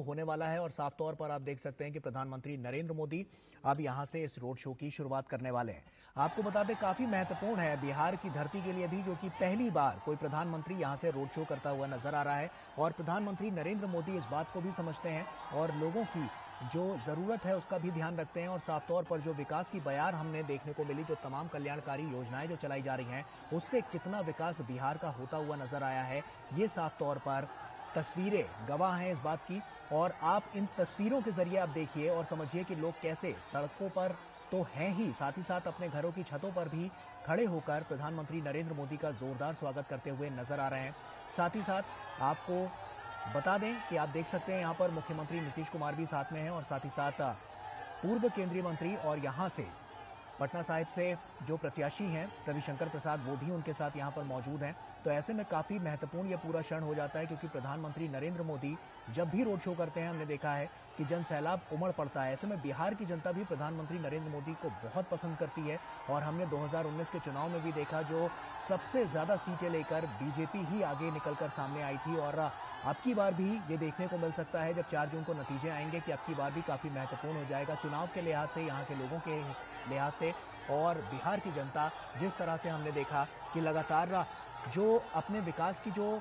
होने वाला है और साफ तौर पर आप देख सकते हैं कि प्रधानमंत्री नरेंद्र मोदी अब यहां से इस रोड शो की शुरुआत करने वाले हैं। आपको बता दें काफी महत्वपूर्ण है बिहार की धरती के लिए भी, क्योंकि पहली बार कोई प्रधानमंत्री यहां से रोड शो करता हुआ नजर आ रहा है और प्रधानमंत्री नरेंद्र मोदी इस बात को भी समझते हैं और लोगों की जो जरूरत है उसका भी ध्यान रखते हैं और साफ तौर पर जो विकास की बयार हमने देखने को मिली, जो तमाम कल्याणकारी योजनाएं जो चलाई जा रही हैं, उससे कितना विकास बिहार का होता हुआ नजर आया है, ये साफ तौर पर तस्वीरें गवाह हैं इस बात की। और आप इन तस्वीरों के जरिए आप देखिए और समझिए कि लोग कैसे सड़कों पर तो हैं ही, साथ ही साथ अपने घरों की छतों पर भी खड़े होकर प्रधानमंत्री नरेंद्र मोदी का जोरदार स्वागत करते हुए नजर आ रहे हैं। साथ ही साथ आपको बता दें कि आप देख सकते हैं यहाँ पर मुख्यमंत्री नीतीश कुमार भी साथ में हैं और साथ ही साथ पूर्व केंद्रीय मंत्री और यहाँ से पटना साहिब से जो प्रत्याशी हैं रविशंकर प्रसाद, वो भी उनके साथ यहाँ पर मौजूद हैं। तो ऐसे में काफी महत्वपूर्ण ये पूरा क्षण हो जाता है, क्योंकि प्रधानमंत्री नरेंद्र मोदी जब भी रोड शो करते हैं हमने देखा है कि जन सैलाब उमड़ पड़ता है। ऐसे में बिहार की जनता भी प्रधानमंत्री नरेंद्र मोदी को बहुत पसंद करती है और हमने 2019 के चुनाव में भी देखा, जो सबसे ज्यादा सीटें लेकर बीजेपी ही आगे निकलकर सामने आई थी। और अब की बार भी ये देखने को मिल सकता है जब 4 जून को नतीजे आएंगे कि अब की बार भी काफी महत्वपूर्ण हो जाएगा चुनाव के लिहाज से, यहाँ के लोगों के लिहाज से। और बिहार की जनता जिस तरह से हमने देखा कि लगातार जो अपने विकास की जो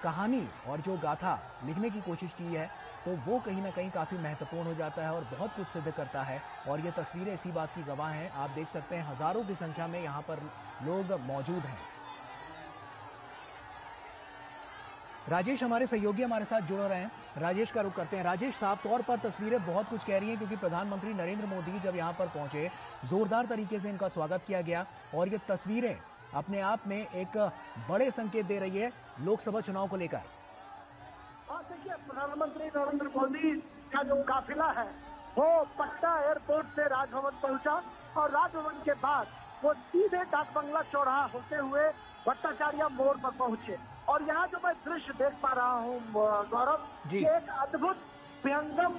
कहानी और जो गाथा लिखने की कोशिश की है, तो वो कहीं ना कहीं काफी महत्वपूर्ण हो जाता है और बहुत कुछ सिद्ध करता है। और ये तस्वीरें इसी बात की गवाह हैं। आप देख सकते हैं हजारों की संख्या में यहाँ पर लोग मौजूद हैं। राजेश हमारे सहयोगी हमारे साथ जुड़ रहे हैं, राजेश का रुख करते हैं। राजेश, साफ तौर पर तस्वीरें बहुत कुछ कह रही हैं, क्योंकि प्रधानमंत्री नरेंद्र मोदी जब यहां पर पहुंचे जोरदार तरीके से इनका स्वागत किया गया और ये तस्वीरें अपने आप में एक बड़े संकेत दे रही है लोकसभा चुनाव को लेकर। देखिए, प्रधानमंत्री नरेंद्र मोदी का जो काफिला है वो पटना एयरपोर्ट से राजभवन पहुंचा और राजभवन के बाद वो सीधे डाक बंगला चौराहा होते हुए भट्टाचार्य मोड़ पर पहुंचे। और यहाँ जो मैं दृश्य देख पा रहा हूँ गौरव, ये एक अद्भुत विहंगम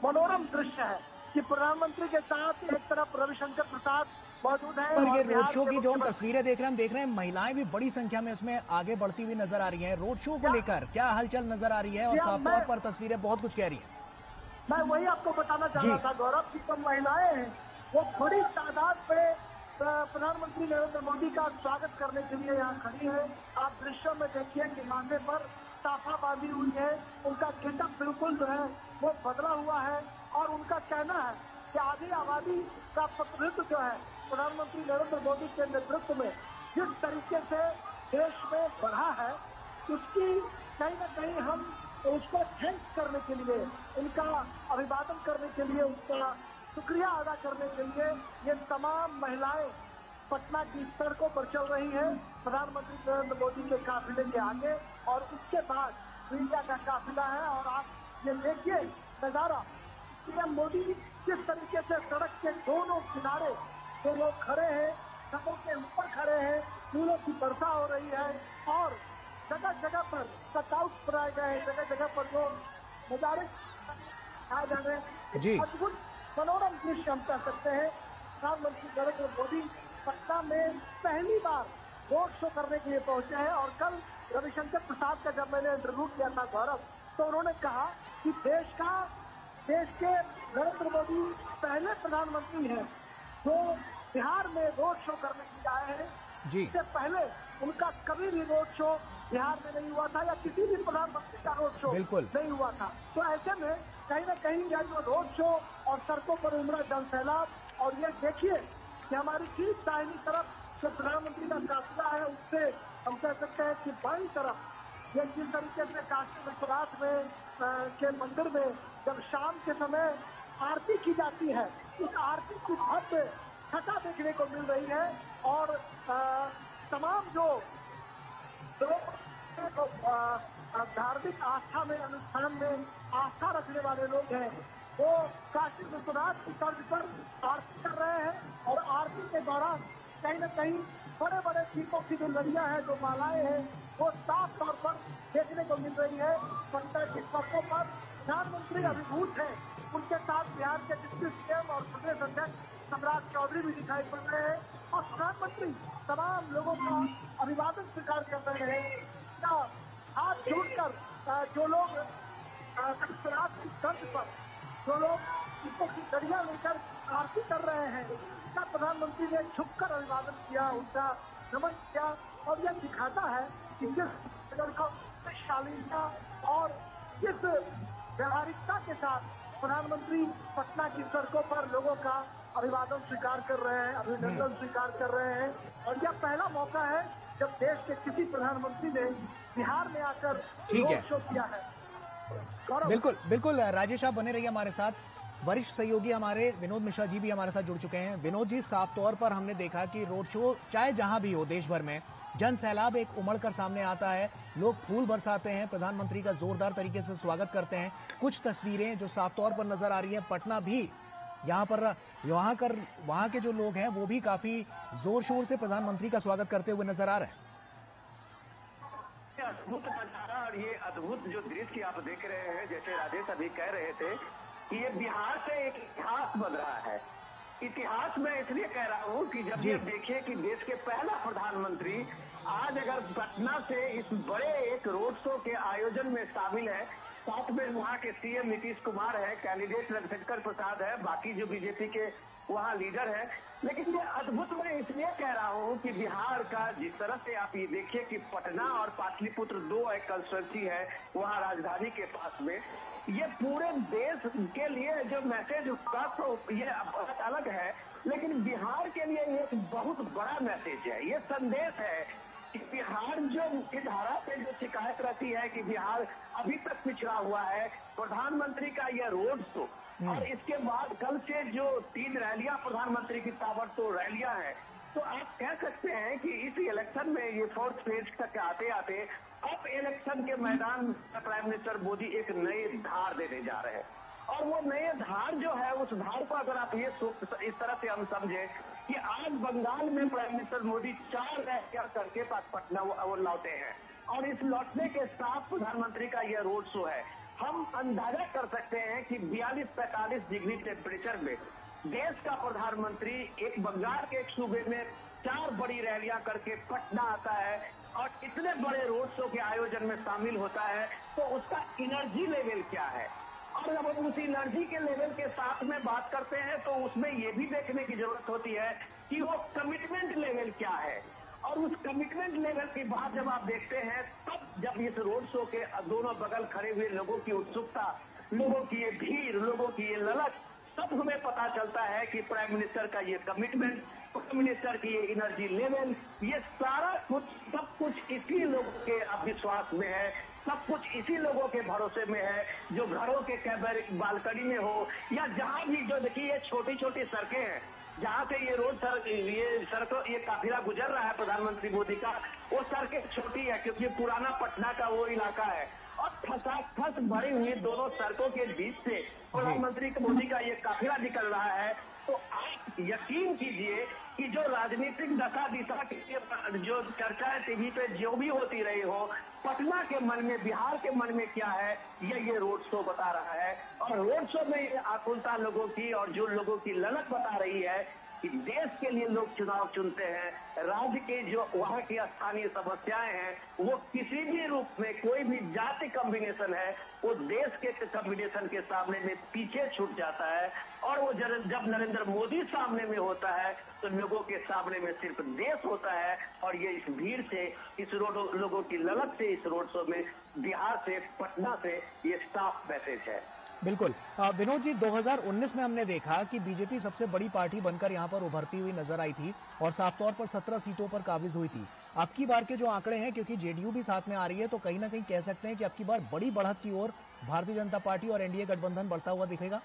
मनोरम दृश्य है कि प्रधानमंत्री के साथ एक तरफ रविशंकर प्रसाद मौजूद है। पर ये रोड शो की जो हम तस्वीरें देख रहे हैं, हम देख रहे हैं महिलाएं भी बड़ी संख्या में इसमें आगे बढ़ती हुई नजर आ रही हैं। रोड शो को लेकर क्या हलचल नजर आ रही है और साफ तौर पर तस्वीरें बहुत कुछ कह रही है। मैं वही आपको बताना चाह रहा था गौरव की जो महिलाएं हैं वो बड़ी तादाद में प्रधानमंत्री नरेंद्र मोदी का स्वागत करने के लिए यहाँ खड़ी है। आप दृश्यों में देखिए कि माथे पर साफा बांधी हुई है, उनका गेटअप बिल्कुल जो है वो बदला हुआ है और उनका कहना है कि आधी आबादी का प्रतिनिधित्व जो है प्रधानमंत्री नरेंद्र मोदी के नेतृत्व में जिस तरीके से देश में बढ़ा है, उसकी कहीं न कहीं हम उसको थैंक्स करने के लिए, उनका अभिवादन करने के लिए, उनका शुक्रिया अदा करने के लिए ये तमाम महिलाएं पटना की सड़कों पर चल रही हैं प्रधानमंत्री नरेंद्र मोदी के काफिले के आगे। और उसके बाद मीडिया का काफिला है और आप ये देखिए नजारा, पीएम मोदी किस तरीके से सड़क के दोनों किनारे जो लोग खड़े हैं, सड़कों के ऊपर खड़े हैं, फूलों की वर्षा हो रही है और जगह जगह पर कटआउट बनाए गए हैं, जगह जगह पर जो नजारे आ जा रहे हैं। अद्भुत मनोरम दृश्य हम कह सकते हैं। प्रधानमंत्री नरेंद्र मोदी पटना में पहली बार रोड शो करने के लिए पहुंचे हैं और कल रविशंकर प्रसाद का जब मैंने इंटरव्यू किया था गौरव, तो उन्होंने कहा कि देश के नरेंद्र मोदी पहले प्रधानमंत्री हैं जो बिहार में रोड शो करने के लिए आए हैं। इससे पहले उनका कभी भी रोड शो बिहार में नहीं हुआ था या किसी भी प्रधानमंत्री का रोड शो नहीं हुआ था। तो ऐसे में कहीं ना कहीं यह जो रोड शो और सड़कों पर उमड़ा जन सैलाब, और ये देखिए कि हमारी ठीक दाहिनी तरफ जो प्रधानमंत्री का काफिला है उससे हम कह सकते हैं कि बाईं तरफ ये जिस तरीके से काशी विश्वनाथ में के मंदिर में जब शाम के समय आरती की जाती है, उस आरती की भव्य छटा देखने को मिल रही है। और तमाम जो धार्मिक आस्था में, अनुष्ठान में आस्था रखने वाले लोग हैं वो काशी विश्वनाथ की तर्ज पर आरती कर रहे हैं और आरती के दौरान कहीं न कहीं बड़े बड़े दीपों की जो लड़ियां हैं, जो मालाएं हैं, वो साफ तौर पर देखने को मिल रही है। पटना की सड़कों पर प्रधानमंत्री अभिभूत है, उनके साथ बिहार के डिप्टी सीएम और प्रदेश अध्यक्ष सम्राट चौधरी भी दिखाई पड़ रहे हैं और प्रधानमंत्री तमाम लोगों का अभिवादन स्वीकार कर रहे हैं। हाथ जोड़कर जो लोग रात की तंज पर जो लोग इसको खिचड़ियां लेकर आरती कर रहे हैं, उसका प्रधानमंत्री ने झुककर अभिवादन किया, उनका नमन किया। और यह दिखाता है कि किस शालीनता और किस व्यावहारिकता के साथ प्रधानमंत्री पटना की सड़कों पर लोगों का अभिवादन स्वीकार कर रहे हैं, अभिनंदन स्वीकार कर रहे हैं। और यह पहला मौका है जब देश के किसी प्रधानमंत्री ने बिहार में आकर रोड शो किया है। बिल्कुल बिल्कुल राजेश, आप बने रहिए हमारे साथ। वरिष्ठ सहयोगी हमारे विनोद मिश्रा जी भी हमारे साथ जुड़ चुके हैं। विनोद जी, साफ तौर पर हमने देखा कि रोड शो चाहे जहां भी हो देश भर में, जन सैलाब एक उमड़ कर सामने आता है, लोग फूल बरसाते हैं, प्रधानमंत्री का जोरदार तरीके से स्वागत करते हैं। कुछ तस्वीरें जो साफ तौर पर नजर आ रही हैं, पटना भी वहां के जो लोग हैं वो भी काफी जोर शोर से प्रधानमंत्री का स्वागत करते हुए नजर आ रहे हैं। अद्भुत नजारा और ये अद्भुत जो दृश्य आप देख रहे हैं, जैसे राजेश अभी कह रहे थे कि ये बिहार से एक इतिहास बन रहा है। इतिहास में इसलिए कह रहा हूँ कि जब ये देखिए कि देश के पहला प्रधानमंत्री आज अगर पटना से इस बड़े एक रोड शो के आयोजन में शामिल है, साथ में वहाँ के सीएम नीतीश कुमार है, कैंडिडेट रविशंकर प्रसाद है, बाकी जो बीजेपी के वहाँ लीडर है। लेकिन ये अद्भुत मैं इसलिए कह रहा हूँ कि बिहार का जिस तरह से आप ये देखिए कि पटना और पाटलिपुत्र दो एक कंस्टिट्यूंसी है वहाँ राजधानी के पास में, ये पूरे देश के लिए जो मैसेज होगा तो ये बहुत अलग है, लेकिन बिहार के लिए ये एक बहुत बड़ा मैसेज है। ये संदेश है कि बिहार जो मुख्य धारा से जो शिकायत रहती है कि बिहार अभी तक पिछड़ा हुआ है, प्रधानमंत्री का यह रोड शो और इसके बाद कल से जो 3 रैलियां प्रधानमंत्री की ताबड़तोड़ रैलियां हैं, तो आप कह सकते हैं कि इस इलेक्शन में ये 4th फेज तक आते आते अब इलेक्शन के मैदान में प्राइम मिनिस्टर मोदी एक नए धार देने जा रहे हैं। और वो नए धार जो है, उस धार को अगर आप ये इस तरह से हम समझे कि आज बंगाल में प्राइम मिनिस्टर मोदी 4 रैलियां करके पटना वो लौटे हैं और इस लौटने के साथ प्रधानमंत्री का यह रोड शो है। हम अंदाजा कर सकते हैं कि 42-45 डिग्री टेम्परेचर में देश का प्रधानमंत्री एक बंगाल के एक सूबे में 4 बड़ी रैलियां करके पटना आता है और इतने बड़े रोड शो के आयोजन में शामिल होता है, तो उसका एनर्जी लेवल क्या है। और जब हम उस एनर्जी के लेवल के साथ में बात करते हैं तो उसमें ये भी देखने की जरूरत होती है कि वो कमिटमेंट लेवल क्या है। और उस कमिटमेंट लेवल की बात जब आप देखते हैं, तब जब इस रोड शो के दोनों बगल खड़े हुए लोगों की उत्सुकता, लोगों की ये भीड़, लोगों की ये ललक, तब हमें पता चलता है कि प्राइम मिनिस्टर का ये कमिटमेंट, प्राइम मिनिस्टर की ये एनर्जी लेवल, ये सारा कुछ सब कुछ इसी लोगों के विश्वास में है, सब कुछ इसी लोगों के भरोसे में है, जो घरों के बालकनी में हो या जहां भी, जो देखिए ये छोटी छोटी सड़कें हैं जहाँ से ये सड़कों ये काफिला गुजर रहा है प्रधानमंत्री मोदी का, वो सड़कें छोटी है क्योंकि पुराना पटना का वो इलाका है और ठसाठस भरी हुई दोनों सड़कों के बीच से प्रधानमंत्री मोदी का ये काफिला निकल रहा है। तो आप यकीन कीजिए कि जो राजनीतिक दशा दिशा की जो चर्चाएं टीवी पे जो भी होती रही हो, पटना के मन में, बिहार के मन में क्या है, ये रोड शो बता रहा है। और रोड शो में आकुलता लोगों की और जो लोगों की ललक बता रही है कि देश के लिए लोग चुनाव चुनते हैं, राज्य के जो वहाँ की स्थानीय समस्याएं हैं वो किसी भी रूप में, कोई भी जाति कॉम्बिनेशन है वो देश के कॉम्बिनेशन के सामने में पीछे छूट जाता है। और वो जब नरेंद्र मोदी सामने में होता है तो लोगों के सामने में सिर्फ देश होता है। और ये इस भीड़ से, इस लोगों की ललक से इस रोड शो में बिहार से, पटना से ये साफ मैसेज है। बिल्कुल विनोद जी, 2019 में हमने देखा कि बीजेपी सबसे बड़ी पार्टी बनकर यहां पर उभरती हुई नजर आई थी और साफ तौर पर 17 सीटों पर काबिज हुई थी। अब की बार के जो आंकड़े हैं, क्योंकि जेडीयू भी साथ में आ रही है, तो कहीं ना कहीं कह सकते हैं कि अब की बार बड़ी बढ़त की ओर भारतीय जनता पार्टी और एनडीए गठबंधन बढ़ता हुआ दिखेगा।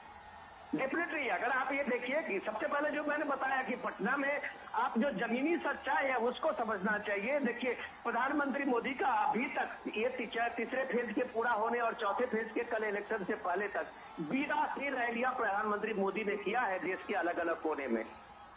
डेफिनेटली, अगर आप ये देखिए कि सबसे पहले जो मैंने बताया कि पटना में आप जो जमीनी सच्चाई है उसको समझना चाहिए। देखिए, प्रधानमंत्री मोदी का अभी तक ये तीसरे फेज के पूरा होने और चौथे फेज के कल इलेक्शन से पहले तक 82 रैलियां प्रधानमंत्री मोदी ने किया है देश के अलग अलग कोने में।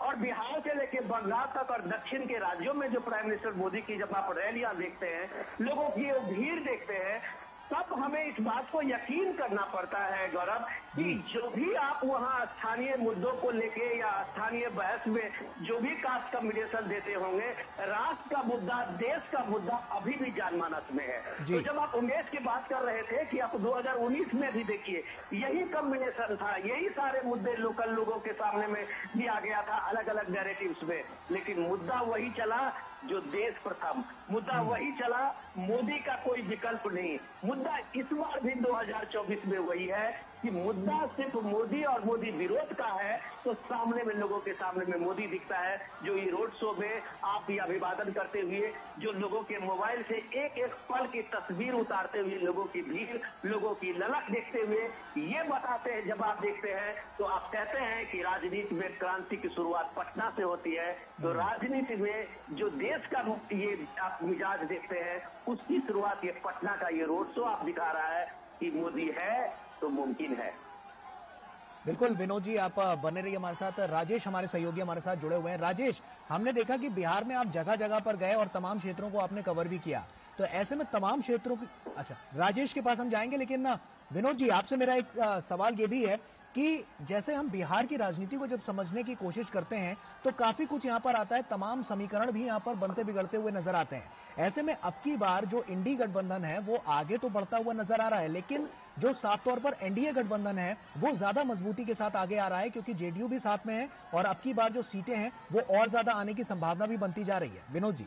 और बिहार से लेकर बंगाल तक और दक्षिण के राज्यों में जो प्राइम मिनिस्टर मोदी की जब आप रैलियां देखते हैं, लोगों की वो भीड़ देखते हैं, तब हमें इस बात को यकीन करना पड़ता है गौरव कि जो भी आप वहाँ स्थानीय मुद्दों को लेके या स्थानीय बहस में जो भी कास्ट कम्युनिकेशन देते होंगे, राष्ट्र का मुद्दा, देश का मुद्दा अभी भी जानमानस में है। तो जब आप उमेश की बात कर रहे थे कि आप 2019 में भी देखिए यही कम्बिनेशन था, यही सारे मुद्दे लोकल लोगों के सामने में दिया गया था अलग अलग नैरेटिव्स में, लेकिन मुद्दा वही चला जो देश प्रथम, मुद्दा वही चला, मोदी का कोई विकल्प नहीं। मुद्दा इस बार भी 2024 में वही है कि मुद्दा सिर्फ मोदी और मोदी विरोध का है, तो सामने में लोगों के सामने में मोदी दिखता है। जो ये रोड शो में आप ये अभिवादन करते हुए, जो लोगों के मोबाइल से एक एक पल की तस्वीर उतारते हुए, लोगों की भीड़, लोगों की ललक देखते हुए ये बताते हैं, जब आप देखते हैं तो आप कहते हैं कि राजनीति में क्रांति की शुरुआत पटना से होती है। तो राजनीति में जो देश का ये आप मिजाज देखते हैं, उसकी शुरुआत ये पटना का ये रोड शो आप दिखा रहा है कि मोदी है तो मुमकिन है। बिल्कुल विनोद जी, आप बने रहिए हमारे साथ। राजेश हमारे सहयोगी हमारे साथ जुड़े हुए हैं। राजेश, हमने देखा कि बिहार में आप जगह जगह पर गए और तमाम क्षेत्रों को आपने कवर भी किया, तो ऐसे में तमाम क्षेत्रों की, अच्छा राजेश के पास हम जाएंगे, लेकिन ना विनोद जी आपसे मेरा एक सवाल ये भी है कि जैसे हम बिहार की राजनीति को जब समझने की कोशिश करते हैं तो काफी कुछ यहाँ पर आता है, तमाम समीकरण भी यहाँ पर बनते बिगड़ते हुए नजर आते हैं। ऐसे में अब की बार जो इंडी गठबंधन है वो आगे तो बढ़ता हुआ नजर आ रहा है, लेकिन जो साफ तौर पर एनडीए गठबंधन है वो ज्यादा मजबूती के साथ आगे आ रहा है, क्योंकि जेडीयू भी साथ में है और अब की बार जो सीटें हैं वो और ज्यादा आने की संभावना भी बनती जा रही है। विनोद जी,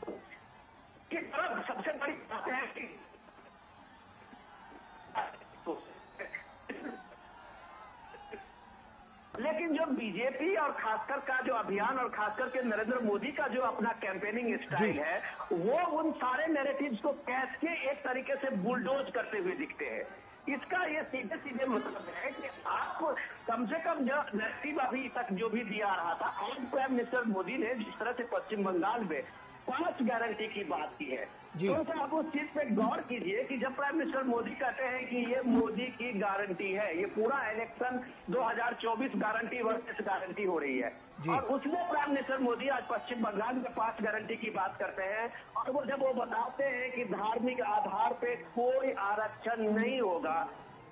सबसे बड़ी बात है कि लेकिन जो बीजेपी और खासकर का जो अभियान और खासकर के नरेंद्र मोदी का जो अपना कैंपेनिंग स्टाइल है, वो उन सारे नैरेटिव्स को कैच के एक तरीके से बुलडोज करते हुए दिखते हैं। इसका ये सीधे सीधे मतलब है कि आप कम से कम जो नैरेटिव अभी तक जो भी दिया रहा था, आज प्राइम मिनिस्टर मोदी ने जिस तरह से पश्चिम बंगाल में 5 गारंटी की बात की है, तो आप उस चीज पे गौर कीजिए कि जब प्राइम मिनिस्टर मोदी कहते हैं कि ये मोदी की गारंटी है, ये पूरा इलेक्शन 2024 गारंटी वर्सेस गारंटी हो रही है, और उसमें प्राइम मिनिस्टर मोदी आज पश्चिम बंगाल में 5 गारंटी की बात करते हैं, और वो जब वो बताते हैं कि धार्मिक आधार पे कोई आरक्षण नहीं होगा,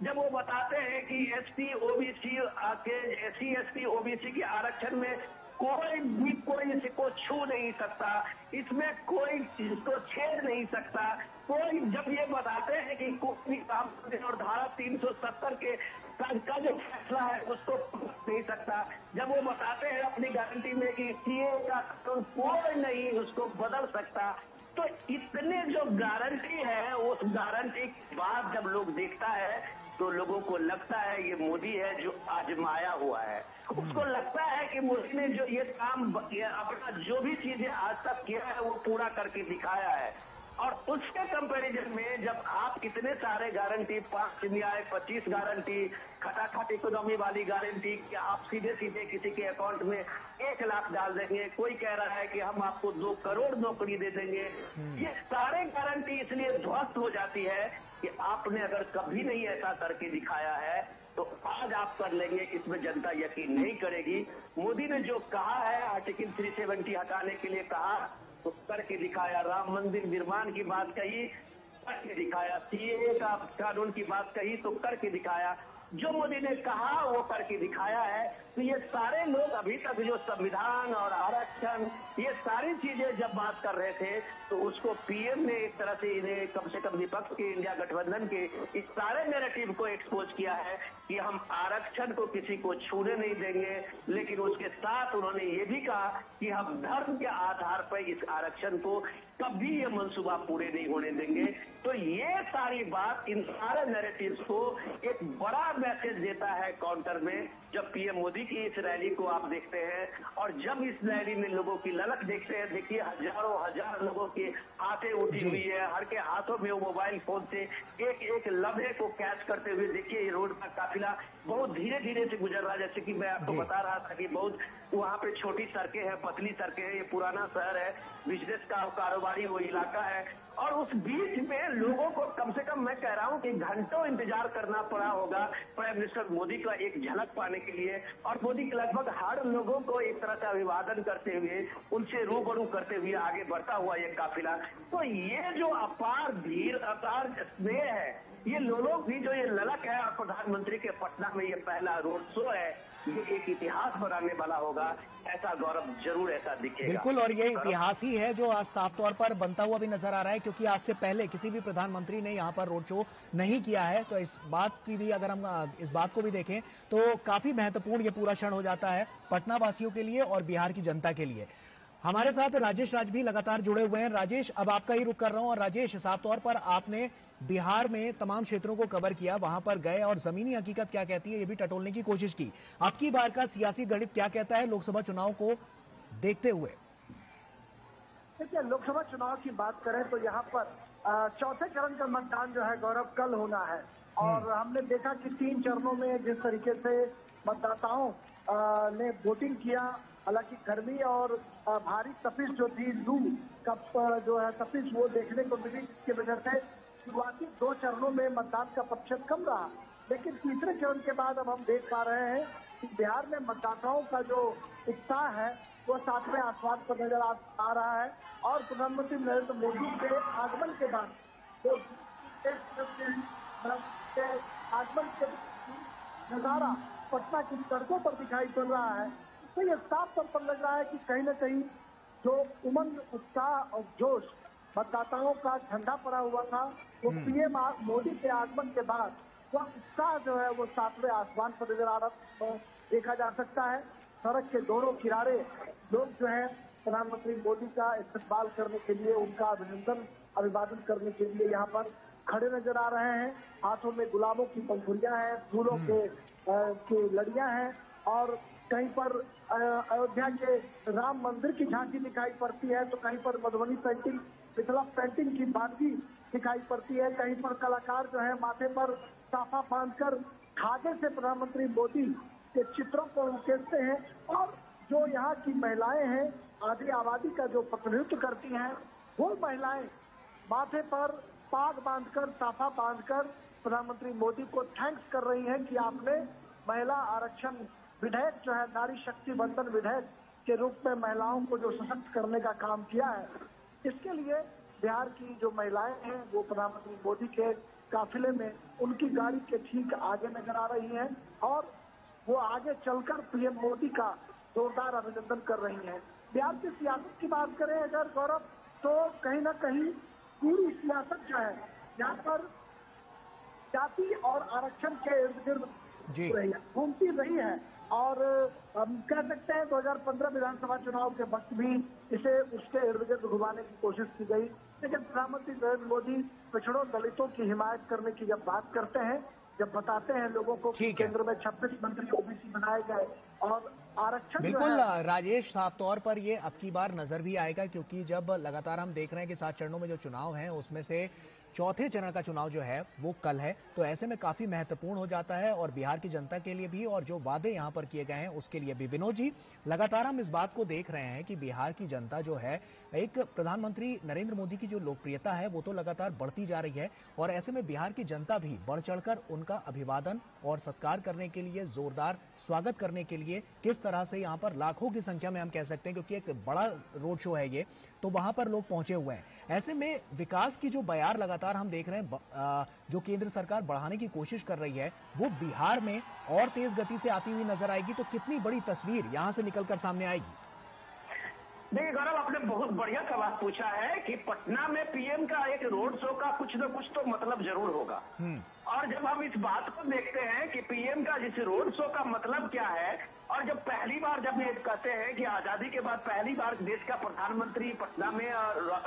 जब वो बताते हैं कि एसटी ओबीसी के एससी एसटी ओबीसी के आरक्षण में कोई भी कोई इसको छू नहीं सकता, इसमें कोई इसको छेड़ नहीं सकता, कोई जब ये बताते हैं कि कोई भी काम और धारा 370 के का जो फैसला है उसको नहीं सकता, जब वो बताते हैं अपनी गारंटी में कि सीए का कानून कोई नहीं उसको बदल सकता, तो इतने जो गारंटी है उस गारंटी के बाद जब लोग देखता है तो लोगों को लगता है ये मोदी है जो आजमाया हुआ है। उसको लगता है कि मोदी ने जो ये काम अपना जो भी चीजें आज तक किया है वो पूरा करके दिखाया है, और उसके कंपैरिजन में जब आप इतने सारे गारंटी 5 न्याय 25 गारंटी खटाखट इकोनॉमी वाली गारंटी कि आप सीधे सीधे किसी के अकाउंट में 1 लाख डाल देंगे, कोई कह रहा है कि हम आपको 2 करोड़ नौकरी दे देंगे, ये सारे गारंटी इसलिए ध्वस्त हो जाती है कि आपने अगर कभी नहीं ऐसा करके दिखाया है तो आज आप कर लेंगे, इसमें जनता यकीन नहीं करेगी। मोदी ने जो कहा है आर्टिकल 370 हटाने के लिए कहा तो करके दिखाया, राम मंदिर निर्माण की बात कही करके दिखाया, सीएए का कानून की बात कही तो करके दिखाया, जो मोदी ने कहा वो करके दिखाया है। तो ये सारे लोग अभी तक जो संविधान और आरक्षण ये सारी चीजें जब बात कर रहे थे तो उसको पीएम ने एक तरह से इन्हें कम से कम विपक्ष के इंडिया गठबंधन के इस सारे नैरेटिव को एक्सपोज किया है कि हम आरक्षण को किसी को छूने नहीं देंगे, लेकिन उसके साथ उन्होंने ये भी कहा कि हम धर्म के आधार पर इस आरक्षण को कभी ये मंसूबा पूरे नहीं होने देंगे। तो ये सारी बात इन सारे नैरेटिव्स को एक बड़ा मैसेज देता है काउंटर में, जब पीएम मोदी की इस रैली को आप देखते हैं और जब इस रैली में लोगों की ललक देखते हैं, देखिए हजारों हजार लोगों की हाथें उठी हुई है, हर के हाथों में वो मोबाइल फोन से एक एक लम्हे को कैच करते हुए देखिए ये रोड का काफिला बहुत धीरे धीरे से गुजर रहा है। जैसे कि मैं आपको बता रहा था कि बहुत वहाँ पे छोटी सड़कें हैं, पतली सड़कें हैं, ये पुराना शहर है, बिजनेस का कारोबारी वो इलाका है, और उस बीच में लोगों को कम से कम मैं कह रहा हूं कि घंटों इंतजार करना पड़ा होगा प्राइम मिनिस्टर मोदी का एक झलक पाने के लिए, और मोदी के लगभग हर लोगों को एक तरह से अभिवादन करते हुए उनसे रूबरू करते हुए आगे बढ़ता हुआ ये काफिला। तो ये जो अपार भीड़ अपार स्नेह है ये लोग भी जो ये ललक है, और प्रधानमंत्री के पटना में ये पहला रोड शो है, ये एक इतिहास बनाने वाला होगा, ऐसा गौरव जरूर ऐसा दिखेगा। बिल्कुल, और ये इतिहास ही है जो आज साफ तौर पर बनता हुआ भी नजर आ रहा है, क्योंकि आज से पहले किसी भी प्रधानमंत्री ने यहाँ पर रोड शो नहीं किया है। तो इस बात की भी, अगर हम इस बात को भी देखें तो काफी महत्वपूर्ण ये पूरा क्षण हो जाता है पटना वासियों के लिए और बिहार की जनता के लिए। हमारे साथ राजेश राज भी लगातार जुड़े हुए हैं। राजेश, अब आपका ही रुख कर रहा हूं। और राजेश, साफ तौर पर आपने बिहार में तमाम क्षेत्रों को कवर किया, वहां पर गए और जमीनी हकीकत क्या कहती है ये भी टटोलने की कोशिश की। अब की बार का सियासी गणित क्या कहता है लोकसभा चुनाव को देखते हुए? देखिए, लोकसभा चुनाव की बात करें तो यहाँ पर चौथे चरण का मतदान जो है गौरव कल होना है। और हमने देखा कि 3 चरणों में जिस तरीके से मतदाताओं ने वोटिंग किया, हालांकि गर्मी और भारी तपिश जो थी, लू का जो है तपिश, वो देखने को मिली, जिसकी वजह से शुरुआती 2 चरणों में मतदान का प्रतिशत कम रहा। लेकिन तीसरे चरण के बाद अब हम देख पा रहे हैं कि बिहार में मतदाताओं का जो उत्साह है वो 7वें आसमान पर नजर आ रहा है। और प्रधानमंत्री नरेंद्र मोदी के आगमन के बाद आगमन के नजारा पटना की सड़कों पर दिखाई पड़ रहा है। तो ये साफ तौर पर लग रहा है कि कहीं न कहीं जो उमंग, उत्साह और जोश मतदाताओं का ठंडा पड़ा हुआ था, वो पीएम मोदी के आगमन के बाद वह उत्साह जो है वो 7वें आसमान पर नजर आ रहा देखा जा सकता है। सड़क के दोनों किनारे लोग जो है प्रधानमंत्री मोदी का इस्तकबाल करने के लिए, उनका अभिवादन करने के लिए यहाँ पर खड़े नजर आ रहे हैं। हाथों में गुलाबों की पंखुड़ियां हैं, फूलों के लड़ियां हैं, और कहीं पर अयोध्या के राम मंदिर की झांकी दिखाई पड़ती है, तो कहीं पर मधुबनी पेंटिंग, मिथिला पेंटिंग की बानगी दिखाई पड़ती है। कहीं पर कलाकार जो है माथे पर साफा बांधकर धागे से प्रधानमंत्री मोदी के चित्रों को उकेरते हैं। और जो यहाँ की महिलाएं हैं, आधी आबादी का जो प्रतिनिधित्व करती हैं, वो महिलाएं माथे पर पाग बांधकर, साफा बांधकर प्रधानमंत्री मोदी को थैंक्स कर रही हैं कि आपने महिला आरक्षण विधेयक जो है, नारी शक्ति बंधन विधेयक के रूप में महिलाओं को जो सशक्त करने का काम किया है, इसके लिए बिहार की जो महिलाएं हैं वो प्रधानमंत्री मोदी के काफिले में उनकी गाड़ी के ठीक आगे नजर आ रही हैं, और वो आगे चलकर पीएम मोदी का जोरदार अभिनंदन कर रही हैं। बिहार की सियासत की बात करें अगर गौरव, तो कहीं ना कहीं पूरी सियासत जो है यहाँ पर जाति और आरक्षण के इर्द गिर्द घूमती रही है। और हम कह सकते हैं 2015 विधानसभा चुनाव के वक्त भी इसे उसके इर्द गिर्द घुमाने की कोशिश की गई। लेकिन प्रधानमंत्री नरेंद्र मोदी पिछड़ों, दलितों की हिमायत करने की जब बात करते हैं, जब बताते हैं लोगों को कि केंद्र में 26 मंत्री ओबीसी बनाए गए और आरक्षण, बिल्कुल राजेश, साफ तौर पर ये अब की बार नजर भी आएगा, क्योंकि जब लगातार हम देख रहे हैं कि 7 चरणों में जो चुनाव हैं उसमें से चौथे चरण का चुनाव जो है वो कल है, तो ऐसे में काफी महत्वपूर्ण हो जाता है और बिहार की जनता के लिए भी, और जो वादे यहां पर किए गए हैं उसके लिए भी। विनोद जी, लगातार हम इस बात को देख रहे हैं कि बिहार की जनता जो है, एक प्रधानमंत्री नरेंद्र मोदी की जो लोकप्रियता है वो तो लगातार बढ़ती जा रही है, और ऐसे में बिहार की जनता भी बढ़ चढ़कर उनका अभिवादन और सत्कार करने के लिए, जोरदार स्वागत करने के लिए, किस तरह से यहाँ पर लाखों की संख्या में हम कह सकते हैं, क्योंकि एक बड़ा रोड शो है ये, तो वहां पर लोग पहुंचे हुए हैं। ऐसे में विकास की जो बयार लगातार हम देख रहे हैं जो केंद्र सरकार बढ़ाने की कोशिश कर रही है, वो बिहार में और तेज गति से आती हुई नजर आएगी, तो कितनी बड़ी तस्वीर यहां से निकलकर सामने आएगी? देखिए गौरव, आपने बहुत बढ़िया सवाल पूछा है कि पटना में पीएम का एक रोड शो का कुछ न कुछ तो मतलब जरूर होगा। और जब हम इस बात को देखते हैं कि पीएम का जिस रोड शो का मतलब क्या है, और जब पहली बार जब ये कहते हैं कि आजादी के बाद पहली बार देश का प्रधानमंत्री पटना में